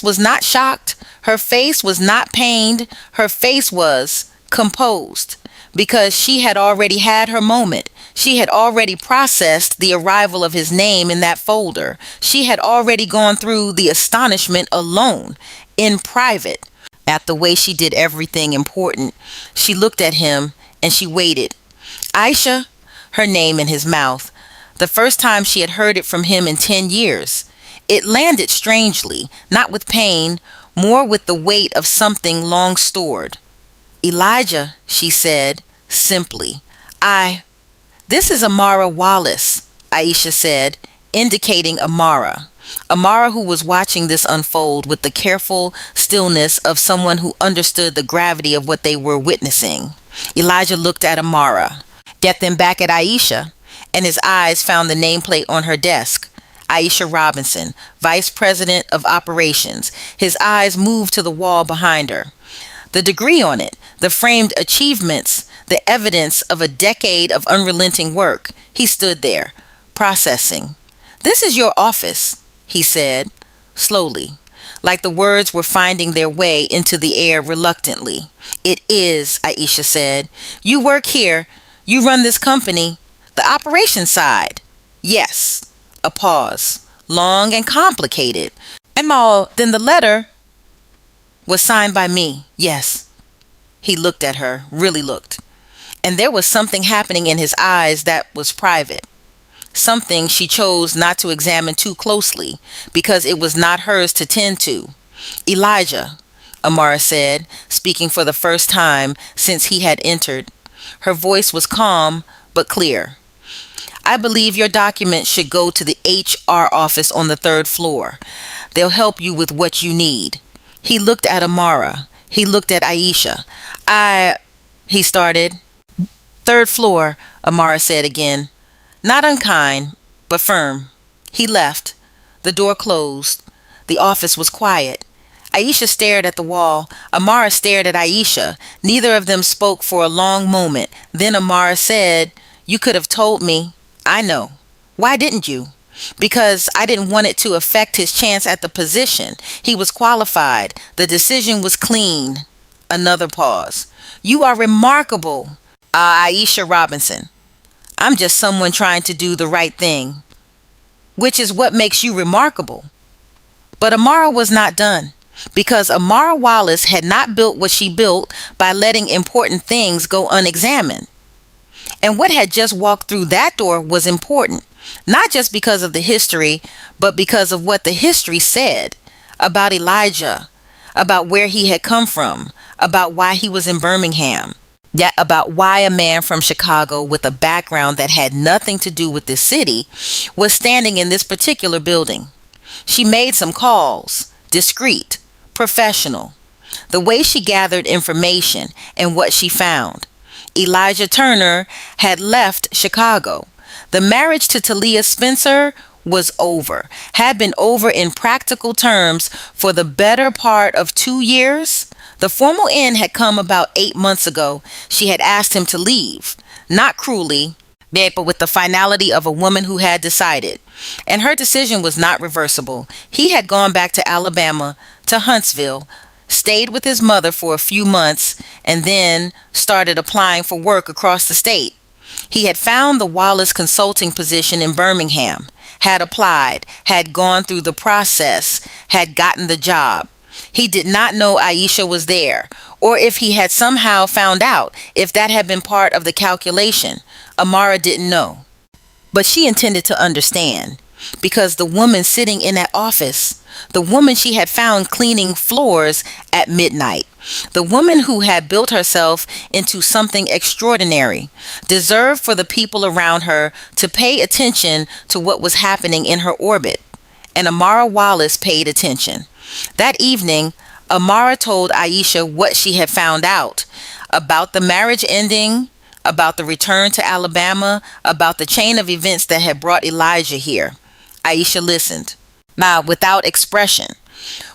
was not shocked. Her face was not pained. Her face was composed, because she had already had her moment. She had already processed the arrival of his name in that folder. She had already gone through the astonishment alone, in private, at the way she did everything important. She looked at him and she waited. Aisha, her name in his mouth. The first time she had heard it from him in 10 years. It landed strangely, not with pain, more with the weight of something long stored. "Elijah," she said, simply. This is Amara Wallace," Aisha said, indicating Amara. Amara, who was watching this unfold with the careful stillness of someone who understood the gravity of what they were witnessing. Elijah looked at Amara, then back at Aisha, and his eyes found the nameplate on her desk. Aisha Robinson, Vice President of Operations. His eyes moved to the wall behind her. The degree on it, the framed achievements, the evidence of a decade of unrelenting work. He stood there, processing. "This is your office," he said, slowly, like the words were finding their way into the air reluctantly. "It is," Aisha said. "You work here. You run this company. The operations side." "Yes." A pause, long and complicated. Then the letter was signed by me. "Yes." He looked at her, really looked. And there was something happening in his eyes that was private. Something she chose not to examine too closely, because it was not hers to tend to. "Elijah," Amara said, speaking for the first time since he had entered. Her voice was calm but clear. "I believe your documents should go to the HR office on the 3rd floor. They'll help you with what you need." He looked at Amara. He looked at Aisha. He started. "3rd floor," Amara said again. Not unkind, but firm. He left. The door closed. The office was quiet. Aisha stared at the wall. Amara stared at Aisha. Neither of them spoke for a long moment. Then Amara said, "You could have told me." "I know." "Why didn't you?" "Because I didn't want it to affect his chance at the position. He was qualified. The decision was clean." Another pause. "You are remarkable, Aisha Robinson." "I'm just someone trying to do the right thing." "Which is what makes you remarkable." But Amara was not done, because Amara Wallace had not built what she built by letting important things go unexamined. And what had just walked through that door was important, not just because of the history, but because of what the history said about Elijah, about where he had come from, about why he was in Birmingham, yet about why a man from Chicago with a background that had nothing to do with the city was standing in this particular building. She made some calls, discreet, professional. The way she gathered information and what she found. Elijah Turner had left Chicago. The marriage to Talia Spencer was over, had been over in practical terms for the better part of 2 years. The formal end had come about 8 months ago. She had asked him to leave, not cruelly, but with the finality of a woman who had decided. And her decision was not reversible. He had gone back to Alabama, to Huntsville, stayed with his mother for a few months, and then started applying for work across the state. He had found the Wallace consulting position in Birmingham, had applied, had gone through the process, had gotten the job. He did not know Aisha was there, or if he had somehow found out, if that had been part of the calculation. Amara didn't know. But she intended to understand, because the woman sitting in that office, the woman she had found cleaning floors at midnight, the woman who had built herself into something extraordinary, deserved for the people around her to pay attention to what was happening in her orbit. And Amara Wallace paid attention. That evening, Amara told Aisha what she had found out about the marriage ending, about the return to Alabama, about the chain of events that had brought Elijah here. Aisha listened, now without expression.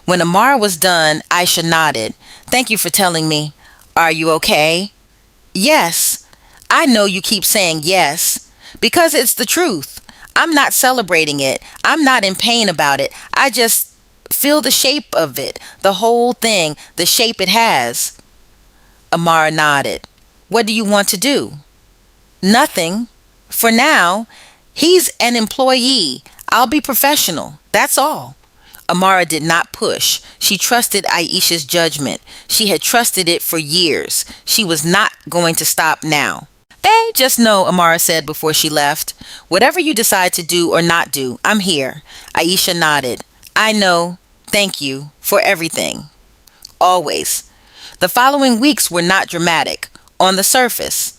When Amara was done, Aisha nodded. "Thank you for telling me. Are you okay?" "Yes. I know you keep saying yes, because it's the truth. I'm not celebrating it. I'm not in pain about it. I just feel the shape of it, the whole thing, the shape it has." Amara nodded. "What do you want to do?" "Nothing. For now. He's an employee. I'll be professional. That's all." Amara did not push. She trusted Aisha's judgment. She had trusted it for years. She was not going to stop now. Just know," Amara said before she left, "whatever you decide to do or not do, I'm here." Aisha nodded. "I know. Thank you for everything. Always." The following weeks were not dramatic. On the surface,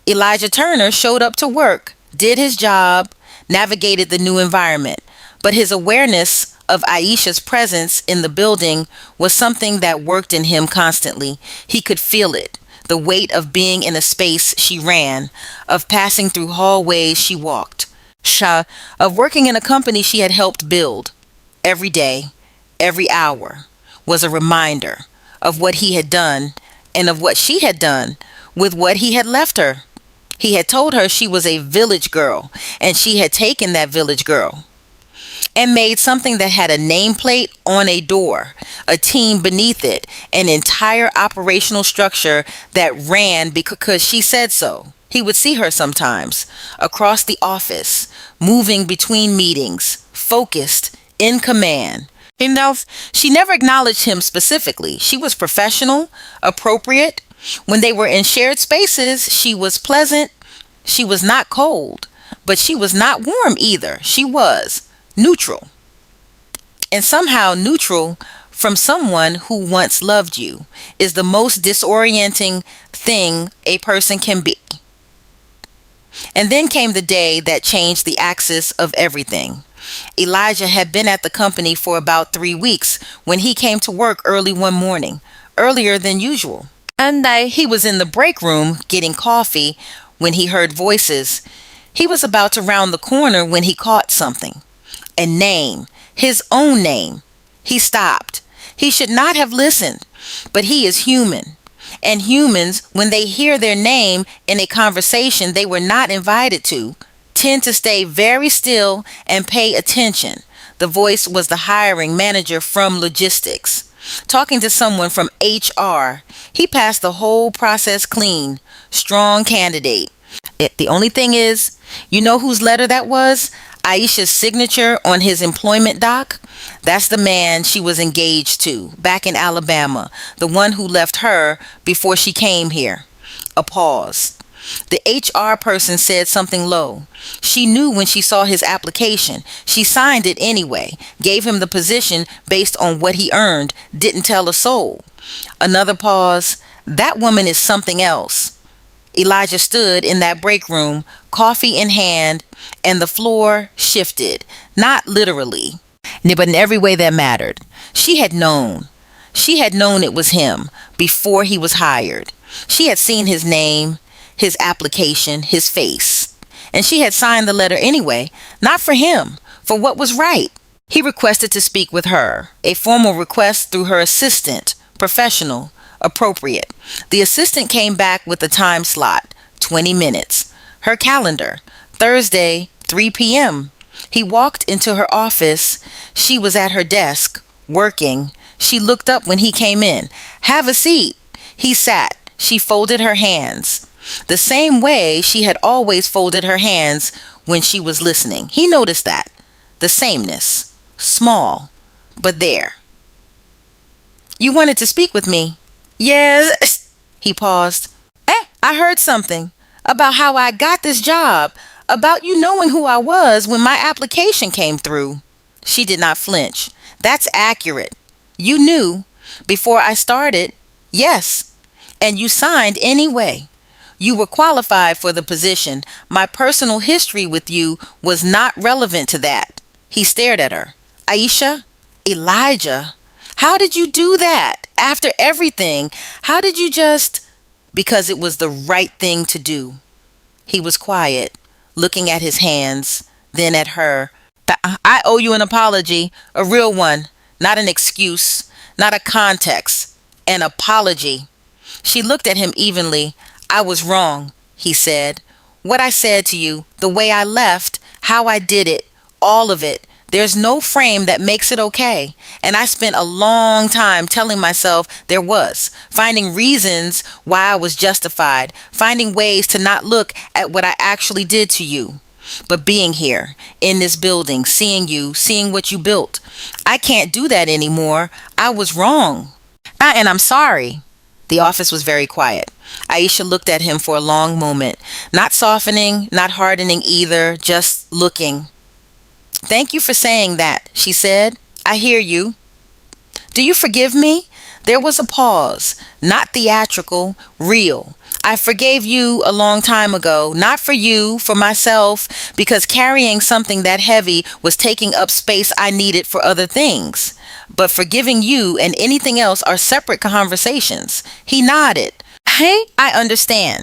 Elijah Turner showed up to work, did his job, navigated the new environment. But his awareness of Aisha's presence in the building was something that worked in him constantly. He could feel it, the weight of being in a space she ran, of passing through hallways she walked, of working in a company she had helped build. Every day, every hour, was a reminder of what he had done and of what she had done with what he had left her. He had told her she was a village girl, and she had taken that village girl and made something that had a nameplate on a door, a team beneath it, an entire operational structure that ran because she said so. He would see her sometimes across the office, moving between meetings, focused, in command. She never acknowledged him specifically. She was professional, appropriate. When they were in shared spaces, she was pleasant. She was not cold, but she was not warm either. She was neutral. And somehow neutral from someone who once loved you is the most disorienting thing a person can be. And then came the day that changed the axis of everything. Elijah had been at the company for about 3 weeks when he came to work early one morning, earlier than usual. And he was in the break room getting coffee when he heard voices. He was about to round the corner when he caught something. A name, his own name. He stopped. He should not have listened, but he is human. And humans, when they hear their name in a conversation they were not invited to, tend to stay very still and pay attention. The voice was the hiring manager from logistics, talking to someone from HR. He passed the whole process clean. Strong candidate. The only thing is, you know whose letter that was? Aisha's signature on his employment doc. That's the man she was engaged to back in Alabama, the one who left her before she came here. A pause. The HR person said something low. She knew when she saw his application. She signed it anyway, gave him the position based on what he earned, didn't tell a soul. Another pause. That woman is something else. Elijah stood in that break room, coffee in hand, and the floor shifted. Not literally, but in every way that mattered. She had known. She had known it was him before he was hired. She had seen his name, his application, his face. And she had signed the letter anyway, not for him, for what was right. He requested to speak with her, a formal request through her assistant, professional, appropriate. The assistant came back with a time slot, 20 minutes. Her calendar, Thursday, 3 p.m. He walked into her office. She was at her desk, working. She looked up when he came in. "Have a seat." He sat. She folded her hands, the same way she had always folded her hands when she was listening. He noticed that. The sameness. Small, but there. "You wanted to speak with me?" "Yes." He paused. I heard something about how I got this job, about you knowing who I was when my application came through." She did not flinch. "That's accurate. You knew before I started." "Yes. And you signed anyway. You were qualified for the position. My personal history with you was not relevant to that." He stared at her. "Aisha? Elijah? How did you do that? After everything, how did you just—" "Because it was the right thing to do." He was quiet, looking at his hands, then at her. "I owe you an apology, a real one, not an excuse, not a context, an apology." She looked at him evenly. "I was wrong," he said. "What I said to you, the way I left, how I did it, all of it. There's no frame that makes it okay. And I spent a long time telling myself there was, finding reasons why I was justified, finding ways to not look at what I actually did to you. But being here, in this building, seeing you, seeing what you built, I can't do that anymore. I was wrong. And I'm sorry." The office was very quiet. Aisha looked at him for a long moment, not softening, not hardening either, just looking. "Thank you for saying that," she said. "I hear you. Do you forgive me?" There was a pause, not theatrical, real. "I forgave you a long time ago, not for you, for myself, because carrying something that heavy was taking up space I needed for other things. But forgiving you and anything else are separate conversations." He nodded. "Hey, I understand.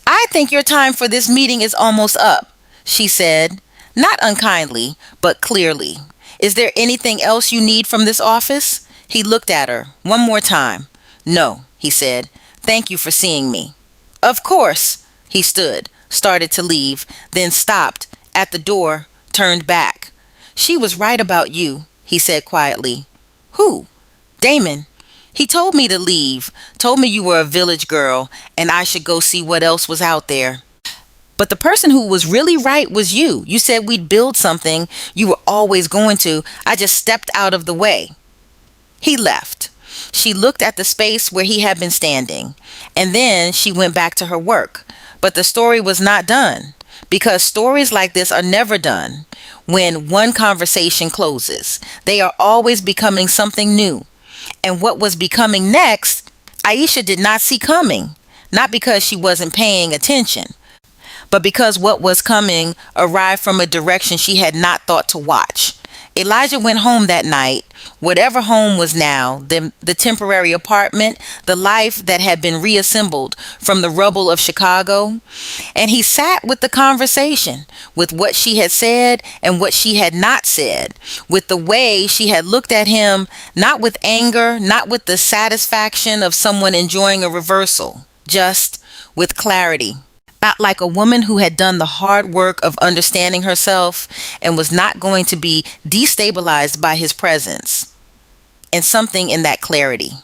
I think your time for this meeting is almost up," she said, not unkindly, but clearly. "Is there anything else you need from this office?" He looked at her one more time. "No," he said. "Thank you for seeing me." "Of course." He stood, started to leave, then stopped at the door, turned back. "She was right about you," he said quietly. "Who?" "Damon. He told me to leave, told me you were a village girl, and I should go see what else was out there. But the person who was really right was you. You said we'd build something. You were always going to. I just stepped out of the way." He left. She looked at the space where he had been standing, and then she went back to her work. But the story was not done, because stories like this are never done. When one conversation closes, they are always becoming something new. And what was becoming next, Aisha did not see coming, not because she wasn't paying attention, but because what was coming arrived from a direction she had not thought to watch. Elijah went home that night, whatever home was now, the temporary apartment, the life that had been reassembled from the rubble of Chicago. And he sat with the conversation, with what she had said and what she had not said, with the way she had looked at him, not with anger, not with the satisfaction of someone enjoying a reversal, just with clarity. Not like a woman who had done the hard work of understanding herself and was not going to be destabilized by his presence. And something in that clarity,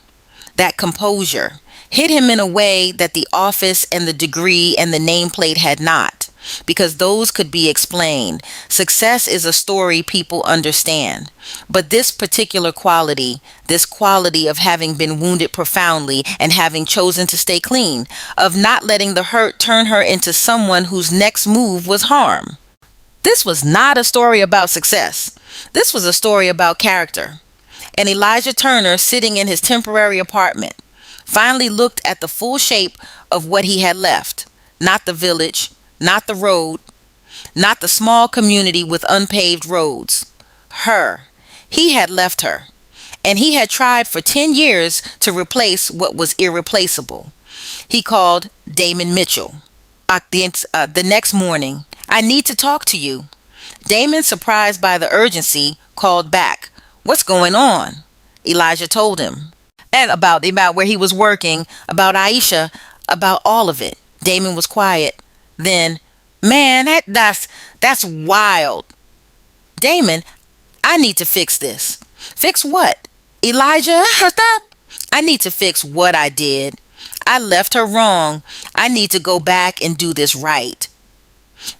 that composure, hit him in a way that the office and the degree and the nameplate had not, because those could be explained. Success is a story people understand. But this particular quality, this quality of having been wounded profoundly and having chosen to stay clean, of not letting the hurt turn her into someone whose next move was harm. This was not a story about success. This was a story about character. And Elijah Turner, sitting in his temporary apartment, finally looked at the full shape of what he had left. Not the village, not the road, not the small community with unpaved roads. Her. He had left her. And he had tried for 10 years to replace what was irreplaceable. He called Damon Mitchell. The next morning, "I need to talk to you." Damon, surprised by the urgency, called back. "What's going on?" Elijah told him. And about where he was working, about Aisha, about all of it. Damon was quiet. Then, "Man, that's wild." "Damon, I need to fix this." "Fix what?" "Elijah, I need to fix what I did. I left her wrong. I need to go back and do this right."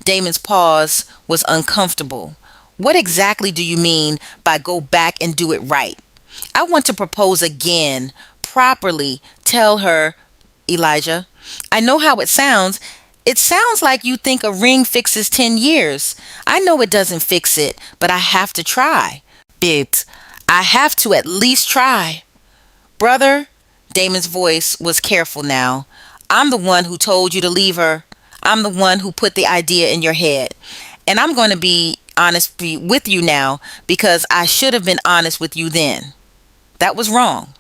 Damon's pause was uncomfortable. "What exactly do you mean by go back and do it right?" "I want to propose again, properly. Tell her, Elijah. I know how it sounds. It sounds like you think a ring fixes 10 years. I know it doesn't fix it, but I have to try. Bit, I have to at least try." "Brother," Damon's voice was careful now, "I'm the one who told you to leave her. I'm the one who put the idea in your head. And I'm going to be honest with you now because I should have been honest with you then. That was wrong.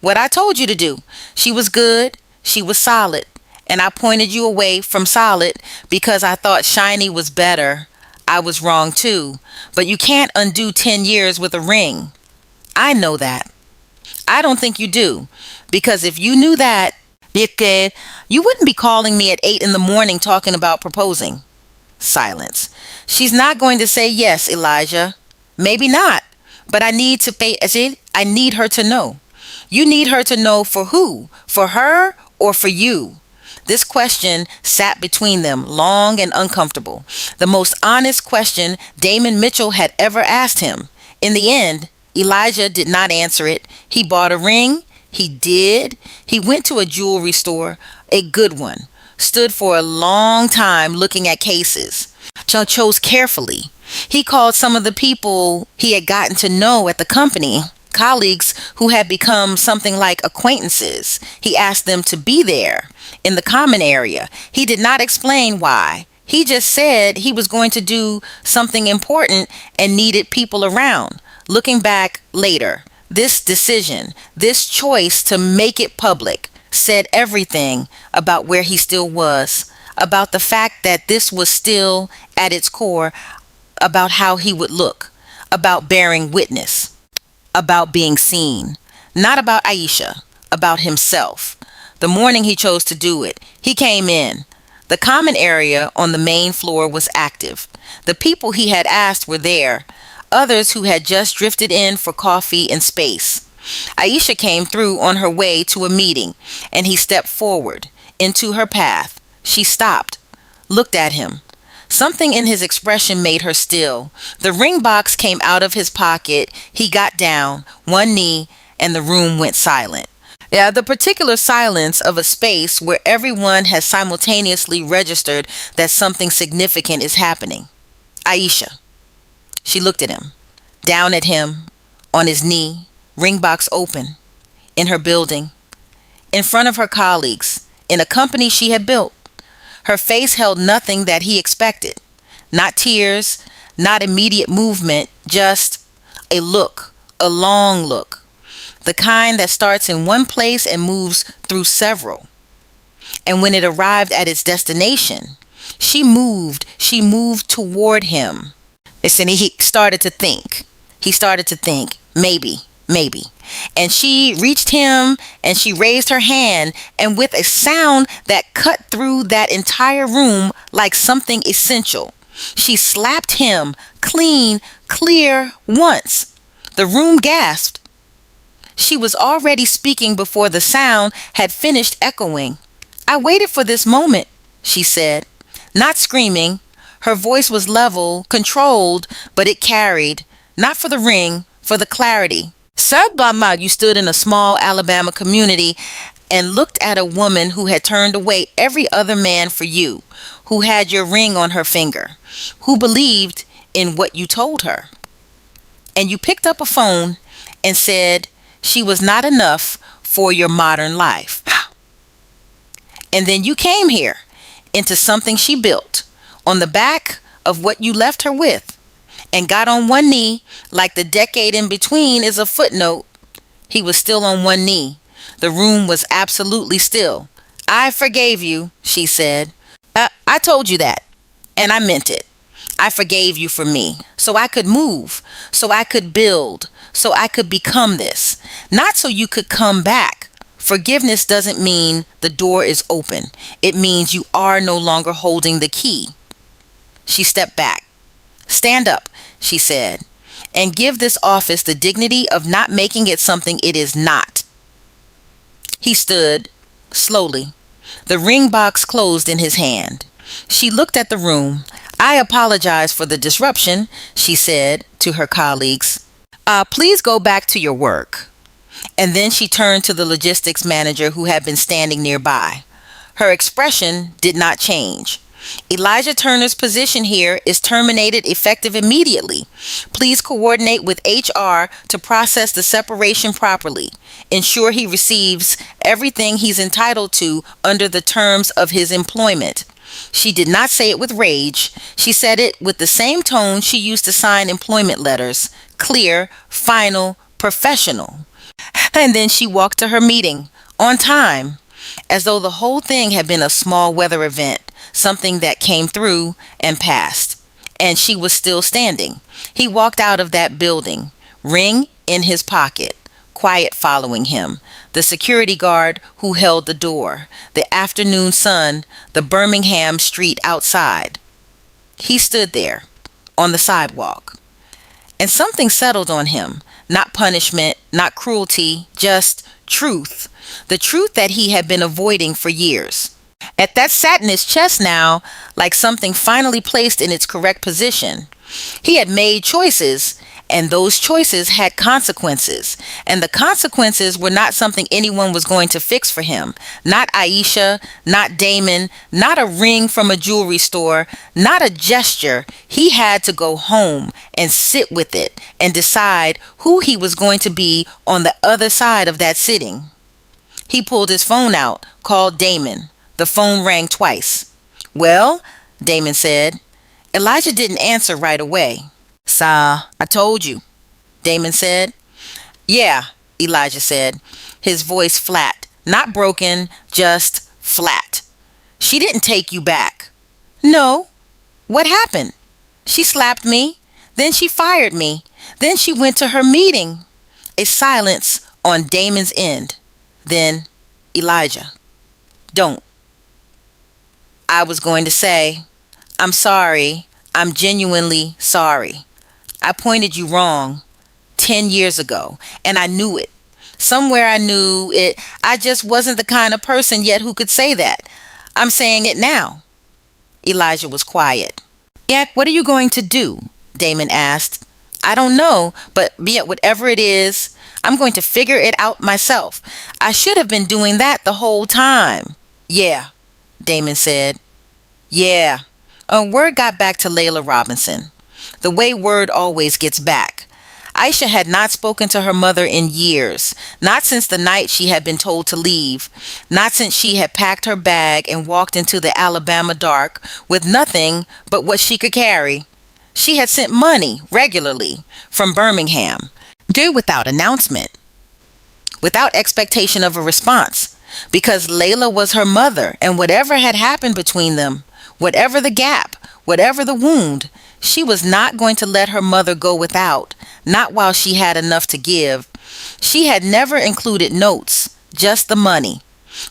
What I told you to do. She was good. She was solid. And I pointed you away from solid because I thought shiny was better. I was wrong too. But you can't undo 10 years with a ring. I know that. I don't think you do. Because if you knew that, you wouldn't be calling me at 8 in the morning talking about proposing." Silence. "She's not going to say yes, Elijah." "Maybe not. But I need her to know." "You need her to know for who? For her or for you?" This question sat between them, long and uncomfortable. The most honest question Damon Mitchell had ever asked him. In the end, Elijah did not answer it. He bought a ring. He did. He went to a jewelry store, a good one. Stood for a long time looking at cases. Chose carefully. He called some of the people he had gotten to know at the company, colleagues who had become something like acquaintances. He asked them to be there in the common area. He did not explain why. He just said he was going to do something important and needed people around. Looking back later, this decision, this choice to make it public, said everything about where he still was, about the fact that this was still at its core, about how he would look, about bearing witness, about being seen, not about Aisha, about himself. The morning he chose to do it, he came in. The common area on the main floor was active. The people he had asked were there, others who had just drifted in for coffee and space. Aisha came through on her way to a meeting, and he stepped forward into her path. She stopped, looked at him. Something in his expression made her still. The ring box came out of his pocket. He got down, one knee, and the room went silent. Yeah, the particular silence of a space where everyone has simultaneously registered that something significant is happening. Aisha. She looked at him, down at him, on his knee, ring box open, in her building, in front of her colleagues, in a company she had built. Her face held nothing that he expected. Not tears, not immediate movement, just a look, a long look. The kind that starts in one place and moves through several. And when it arrived at its destination, she moved toward him. Listen, he started to think. Maybe. And she reached him and she raised her hand, and with a sound that cut through that entire room like something essential, she slapped him clean, clear once. The room gasped. She was already speaking before the sound had finished echoing. "I waited for this moment," she said, not screaming. Her voice was level, controlled, but it carried, not for the ring, for the clarity. You stood in a small Alabama community and looked at a woman who had turned away every other man for you, who had your ring on her finger, who believed in what you told her. And you picked up a phone and said she was not enough for your modern life. And then you came here into something she built on the back of what you left her with, and got on one knee like the decade in between is a footnote. He was still on one knee. The room was absolutely still. I forgave you, she said. I told you that, and I meant it. I forgave you for me, so I could move, so I could build, so I could become this. Not so you could come back. Forgiveness doesn't mean the door is open. It means you are no longer holding the key. She stepped back. Stand up, she said, and give this office the dignity of not making it something it is not. He stood, slowly. The ring box closed in his hand. She looked at the room. I apologize for the disruption, she said to her colleagues. Please go back to your work. And then she turned to the logistics manager who had been standing nearby. Her expression did not change. Elijah Turner's position here is terminated effective immediately. Please coordinate with HR to process the separation properly. Ensure he receives everything he's entitled to under the terms of his employment. She did not say it with rage. She said it with the same tone she used to sign employment letters: clear, final, professional. And then she walked to her meeting, on time, as though the whole thing had been a small weather event, something that came through and passed. And she was still standing. He walked out of that building, ring in his pocket, quiet following him, the security guard who held the door, the afternoon sun, the Birmingham street outside. He stood there, on the sidewalk, and something settled on him. Not punishment, not cruelty, just truth. The truth that he had been avoiding for years. That sat in his chest now, like something finally placed in its correct position. He had made choices, and those choices had consequences. And the consequences were not something anyone was going to fix for him. Not Aisha, not Damon, not a ring from a jewelry store, not a gesture. He had to go home and sit with it and decide who he was going to be on the other side of that sitting. He pulled his phone out, called Damon. The phone rang twice. Well, Damon said. Elijah didn't answer right away. "Sa, I told you," Damon said. "Yeah," Elijah said, his voice flat, not broken, just flat. "She didn't take you back." "No." "What happened?" "She slapped me. Then she fired me. Then she went to her meeting." A silence on Damon's end. Then, Elijah, "Don't." "I was going to say, I'm sorry. I'm genuinely sorry. I pointed you wrong 10 years ago, and I knew it. Somewhere I knew it. I just wasn't the kind of person yet who could say that. I'm saying it now." Elijah was quiet. "Yet, what are you going to do?" Damon asked. "I don't know, but yet whatever it is, I'm going to figure it out myself. I should have been doing that the whole time." "Yeah," Damon said. "Yeah." Word got back to Layla Robinson, the way word always gets back. Aisha had not spoken to her mother in years, not since the night she had been told to leave, not since she had packed her bag and walked into the Alabama dark with nothing but what she could carry. She had sent money regularly from Birmingham, due without announcement, without expectation of a response, because Layla was her mother, and whatever had happened between them, whatever the gap, whatever the wound, she was not going to let her mother go without, not while she had enough to give. She had never included notes, just the money,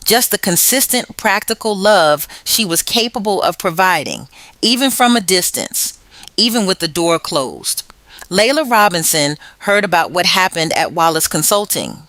just the consistent, practical love she was capable of providing, even from a distance, even with the door closed. Layla Robinson heard about what happened at Wallace Consulting.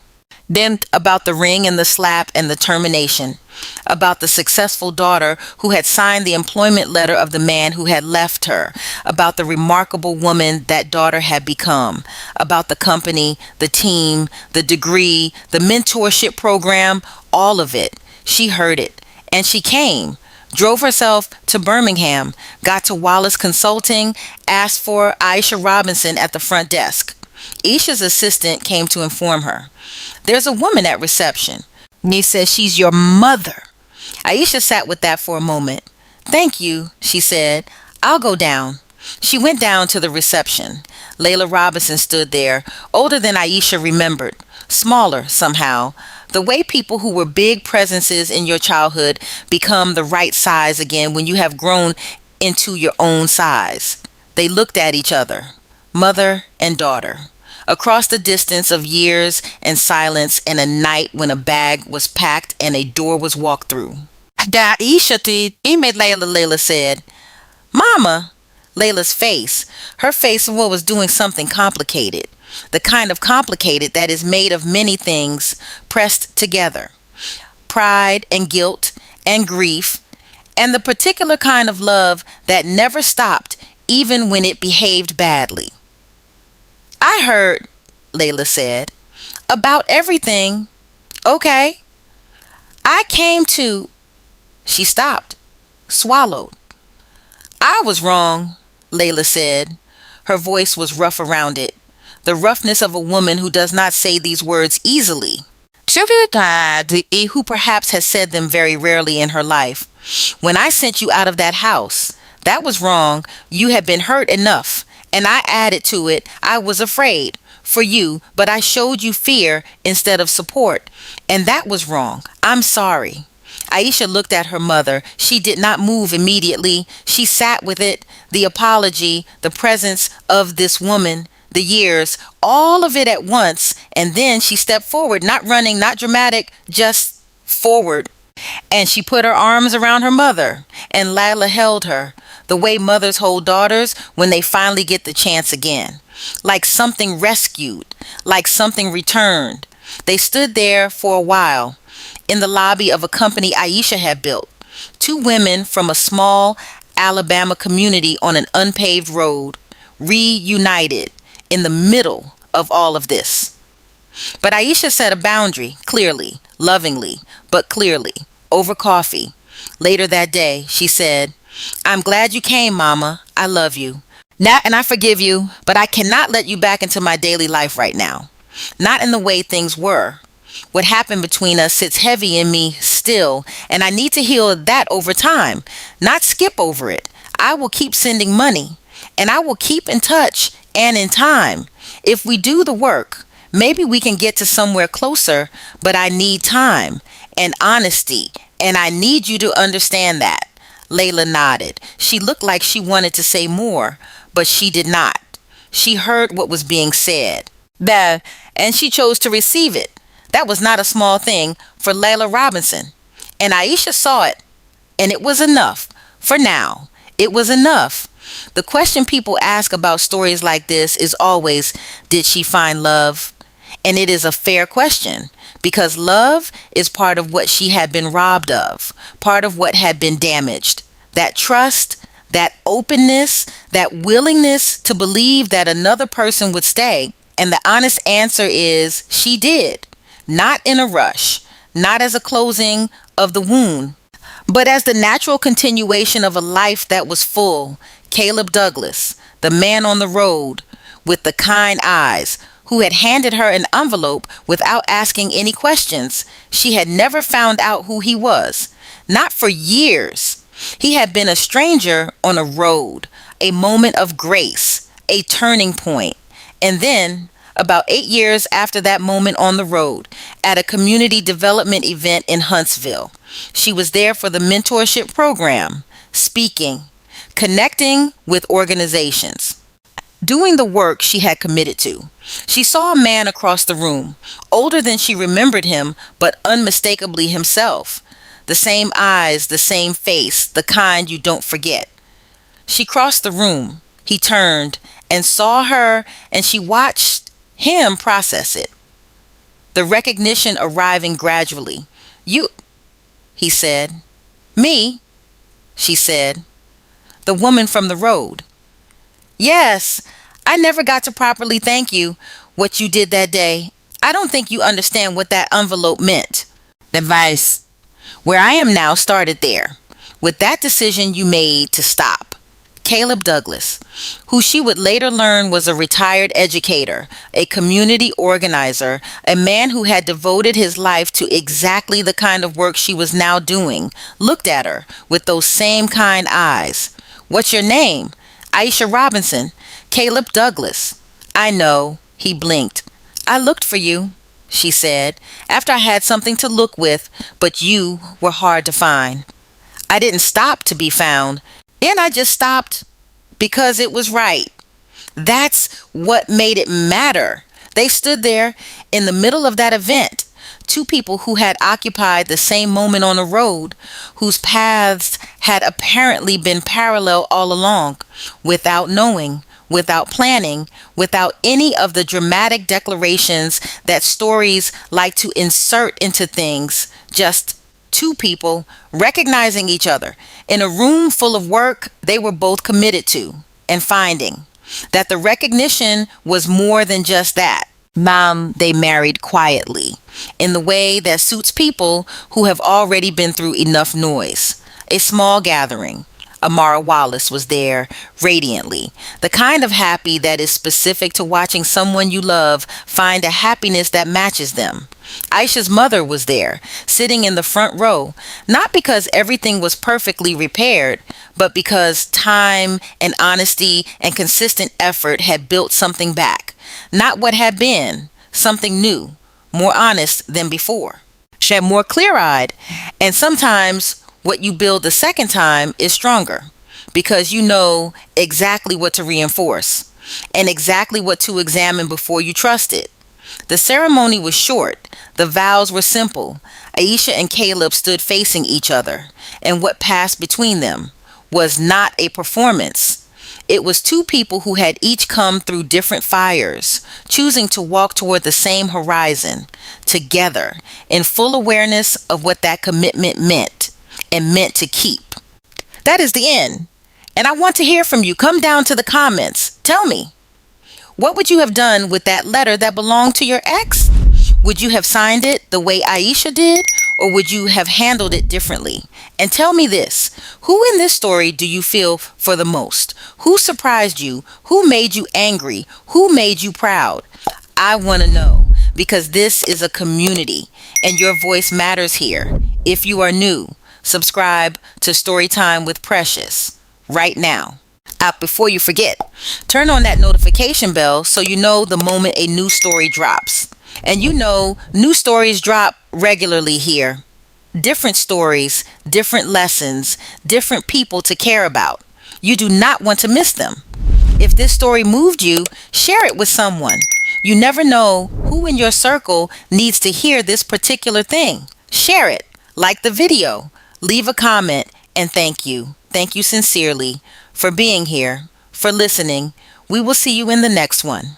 Then about the ring and the slap and the termination, about the successful daughter who had signed the employment letter of the man who had left her, about the remarkable woman that daughter had become, about the company, the team, the degree, the mentorship program, all of it. She heard it, and she came, drove herself to Birmingham, got to Wallace Consulting, asked for Aisha Robinson at the front desk. Isha's assistant came to inform her. "There's a woman at reception. He says she's your mother." Aisha sat with that for a moment. "Thank you," she said. "I'll go down." She went down to the reception. Layla Robinson stood there, older than Aisha remembered, smaller somehow. The way people who were big presences in your childhood become the right size again when you have grown into your own size. They looked at each other, mother and daughter, across the distance of years and silence and a night when a bag was packed and a door was walked through. Daisha, Layla said. Mama, Layla's face, her face of what was doing something complicated, the kind of complicated that is made of many things pressed together. Pride and guilt and grief, and the particular kind of love that never stopped even when it behaved badly. I heard, Layla said, about everything. Okay. I came to... She stopped, swallowed. I was wrong, Layla said. Her voice was rough around it, the roughness of a woman who does not say these words easily. Who perhaps has said them very rarely in her life. When I sent you out of that house, that was wrong. You had been hurt enough. And I added to it, I was afraid for you, but I showed you fear instead of support. And that was wrong. I'm sorry. Aisha looked at her mother. She did not move immediately. She sat with it, the apology, the presence of this woman, the years, all of it at once. And then she stepped forward, not running, not dramatic, just forward. And she put her arms around her mother, and Layla held her, the way mothers hold daughters when they finally get the chance again. Like something rescued, like something returned. They stood there for a while, in the lobby of a company Aisha had built. Two women from a small Alabama community on an unpaved road, reunited in the middle of all of this. But Aisha set a boundary, clearly, lovingly, but clearly, over coffee. Later that day, she said, I'm glad you came, Mama. I love you. Now, and I forgive you, but I cannot let you back into my daily life right now. Not in the way things were. What happened between us sits heavy in me still, and I need to heal that over time, not skip over it. I will keep sending money, and I will keep in touch, and in time, if we do the work, maybe we can get to somewhere closer, but I need time and honesty, and I need you to understand that. Layla nodded. She looked like she wanted to say more, but she did not. She heard what was being said. And she chose to receive it. That was not a small thing for Layla Robinson. And Aisha saw it, and it was enough. For now, it was enough. The question people ask about stories like this is always, did she find love? And it is a fair question, because love is part of what she had been robbed of, part of what had been damaged. That trust, that openness, that willingness to believe that another person would stay. And the honest answer is she did. Not in a rush, not as a closing of the wound, but as the natural continuation of a life that was full. Caleb Douglas, the man on the road with the kind eyes, who had handed her an envelope without asking any questions. She had never found out who he was. Not for years. He had been a stranger on a road, a moment of grace, a turning point. And then, about 8 years after that moment on the road, at a community development event in Huntsville, she was there for the mentorship program, speaking, connecting with organizations, doing the work she had committed to. She saw a man across the room, older than she remembered him, but unmistakably himself. The same eyes, the same face, the kind you don't forget. She crossed the room. He turned and saw her, and she watched him process it. The recognition arriving gradually. You, he said. Me, she said. The woman from the road. Yes, I never got to properly thank you what you did that day. I don't think you understand what that envelope meant. The vice. Where I am now started there, with that decision you made to stop. Caleb Douglas, who she would later learn was a retired educator, a community organizer, a man who had devoted his life to exactly the kind of work she was now doing, looked at her with those same kind eyes. What's your name? Aisha Robinson, Caleb Douglas. I know, he blinked. I looked for you, she said, after I had something to look with, but you were hard to find. I didn't stop to be found, and I just stopped because it was right. That's what made it matter. They stood there in the middle of that event. Two people who had occupied the same moment on the road, whose paths had apparently been parallel all along, without knowing, without planning, without any of the dramatic declarations that stories like to insert into things. Just two people recognizing each other in a room full of work they were both committed to, and finding that the recognition was more than just that. Mom, they married quietly, in the way that suits people who have already been through enough noise. A small gathering. Amara Wallace was there, radiantly, the kind of happy that is specific to watching someone you love find a happiness that matches them. Aisha's mother was there, sitting in the front row, not because everything was perfectly repaired, but because time and honesty and consistent effort had built something back. Not what had been, something new, more honest than before. She had more clear-eyed, and sometimes what you build the second time is stronger, because you know exactly what to reinforce and exactly what to examine before you trust it. The ceremony was short. The vows were simple. Aisha and Caleb stood facing each other, and what passed between them was not a performance. It was two people who had each come through different fires, choosing to walk toward the same horizon, together, in full awareness of what that commitment meant, and meant to keep. That is the end. And I want to hear from you. Come down to the comments. Tell me. What would you have done with that letter that belonged to your ex? Would you have signed it the way Aisha did, or would you have handled it differently? And tell me this, who in this story do you feel for the most? Who surprised you? Who made you angry? Who made you proud? I want to know, because this is a community and your voice matters here. If you are new, subscribe to Storytime with Precious right now. Before you forget, turn on that notification bell so you know the moment a new story drops. And you know, new stories drop regularly here. Different stories, different lessons, different people to care about. You do not want to miss them. If this story moved you, share it with someone. You never know who in your circle needs to hear this particular thing. Share it, like the video, leave a comment, and thank you. Thank you sincerely for being here, for listening. We will see you in the next one.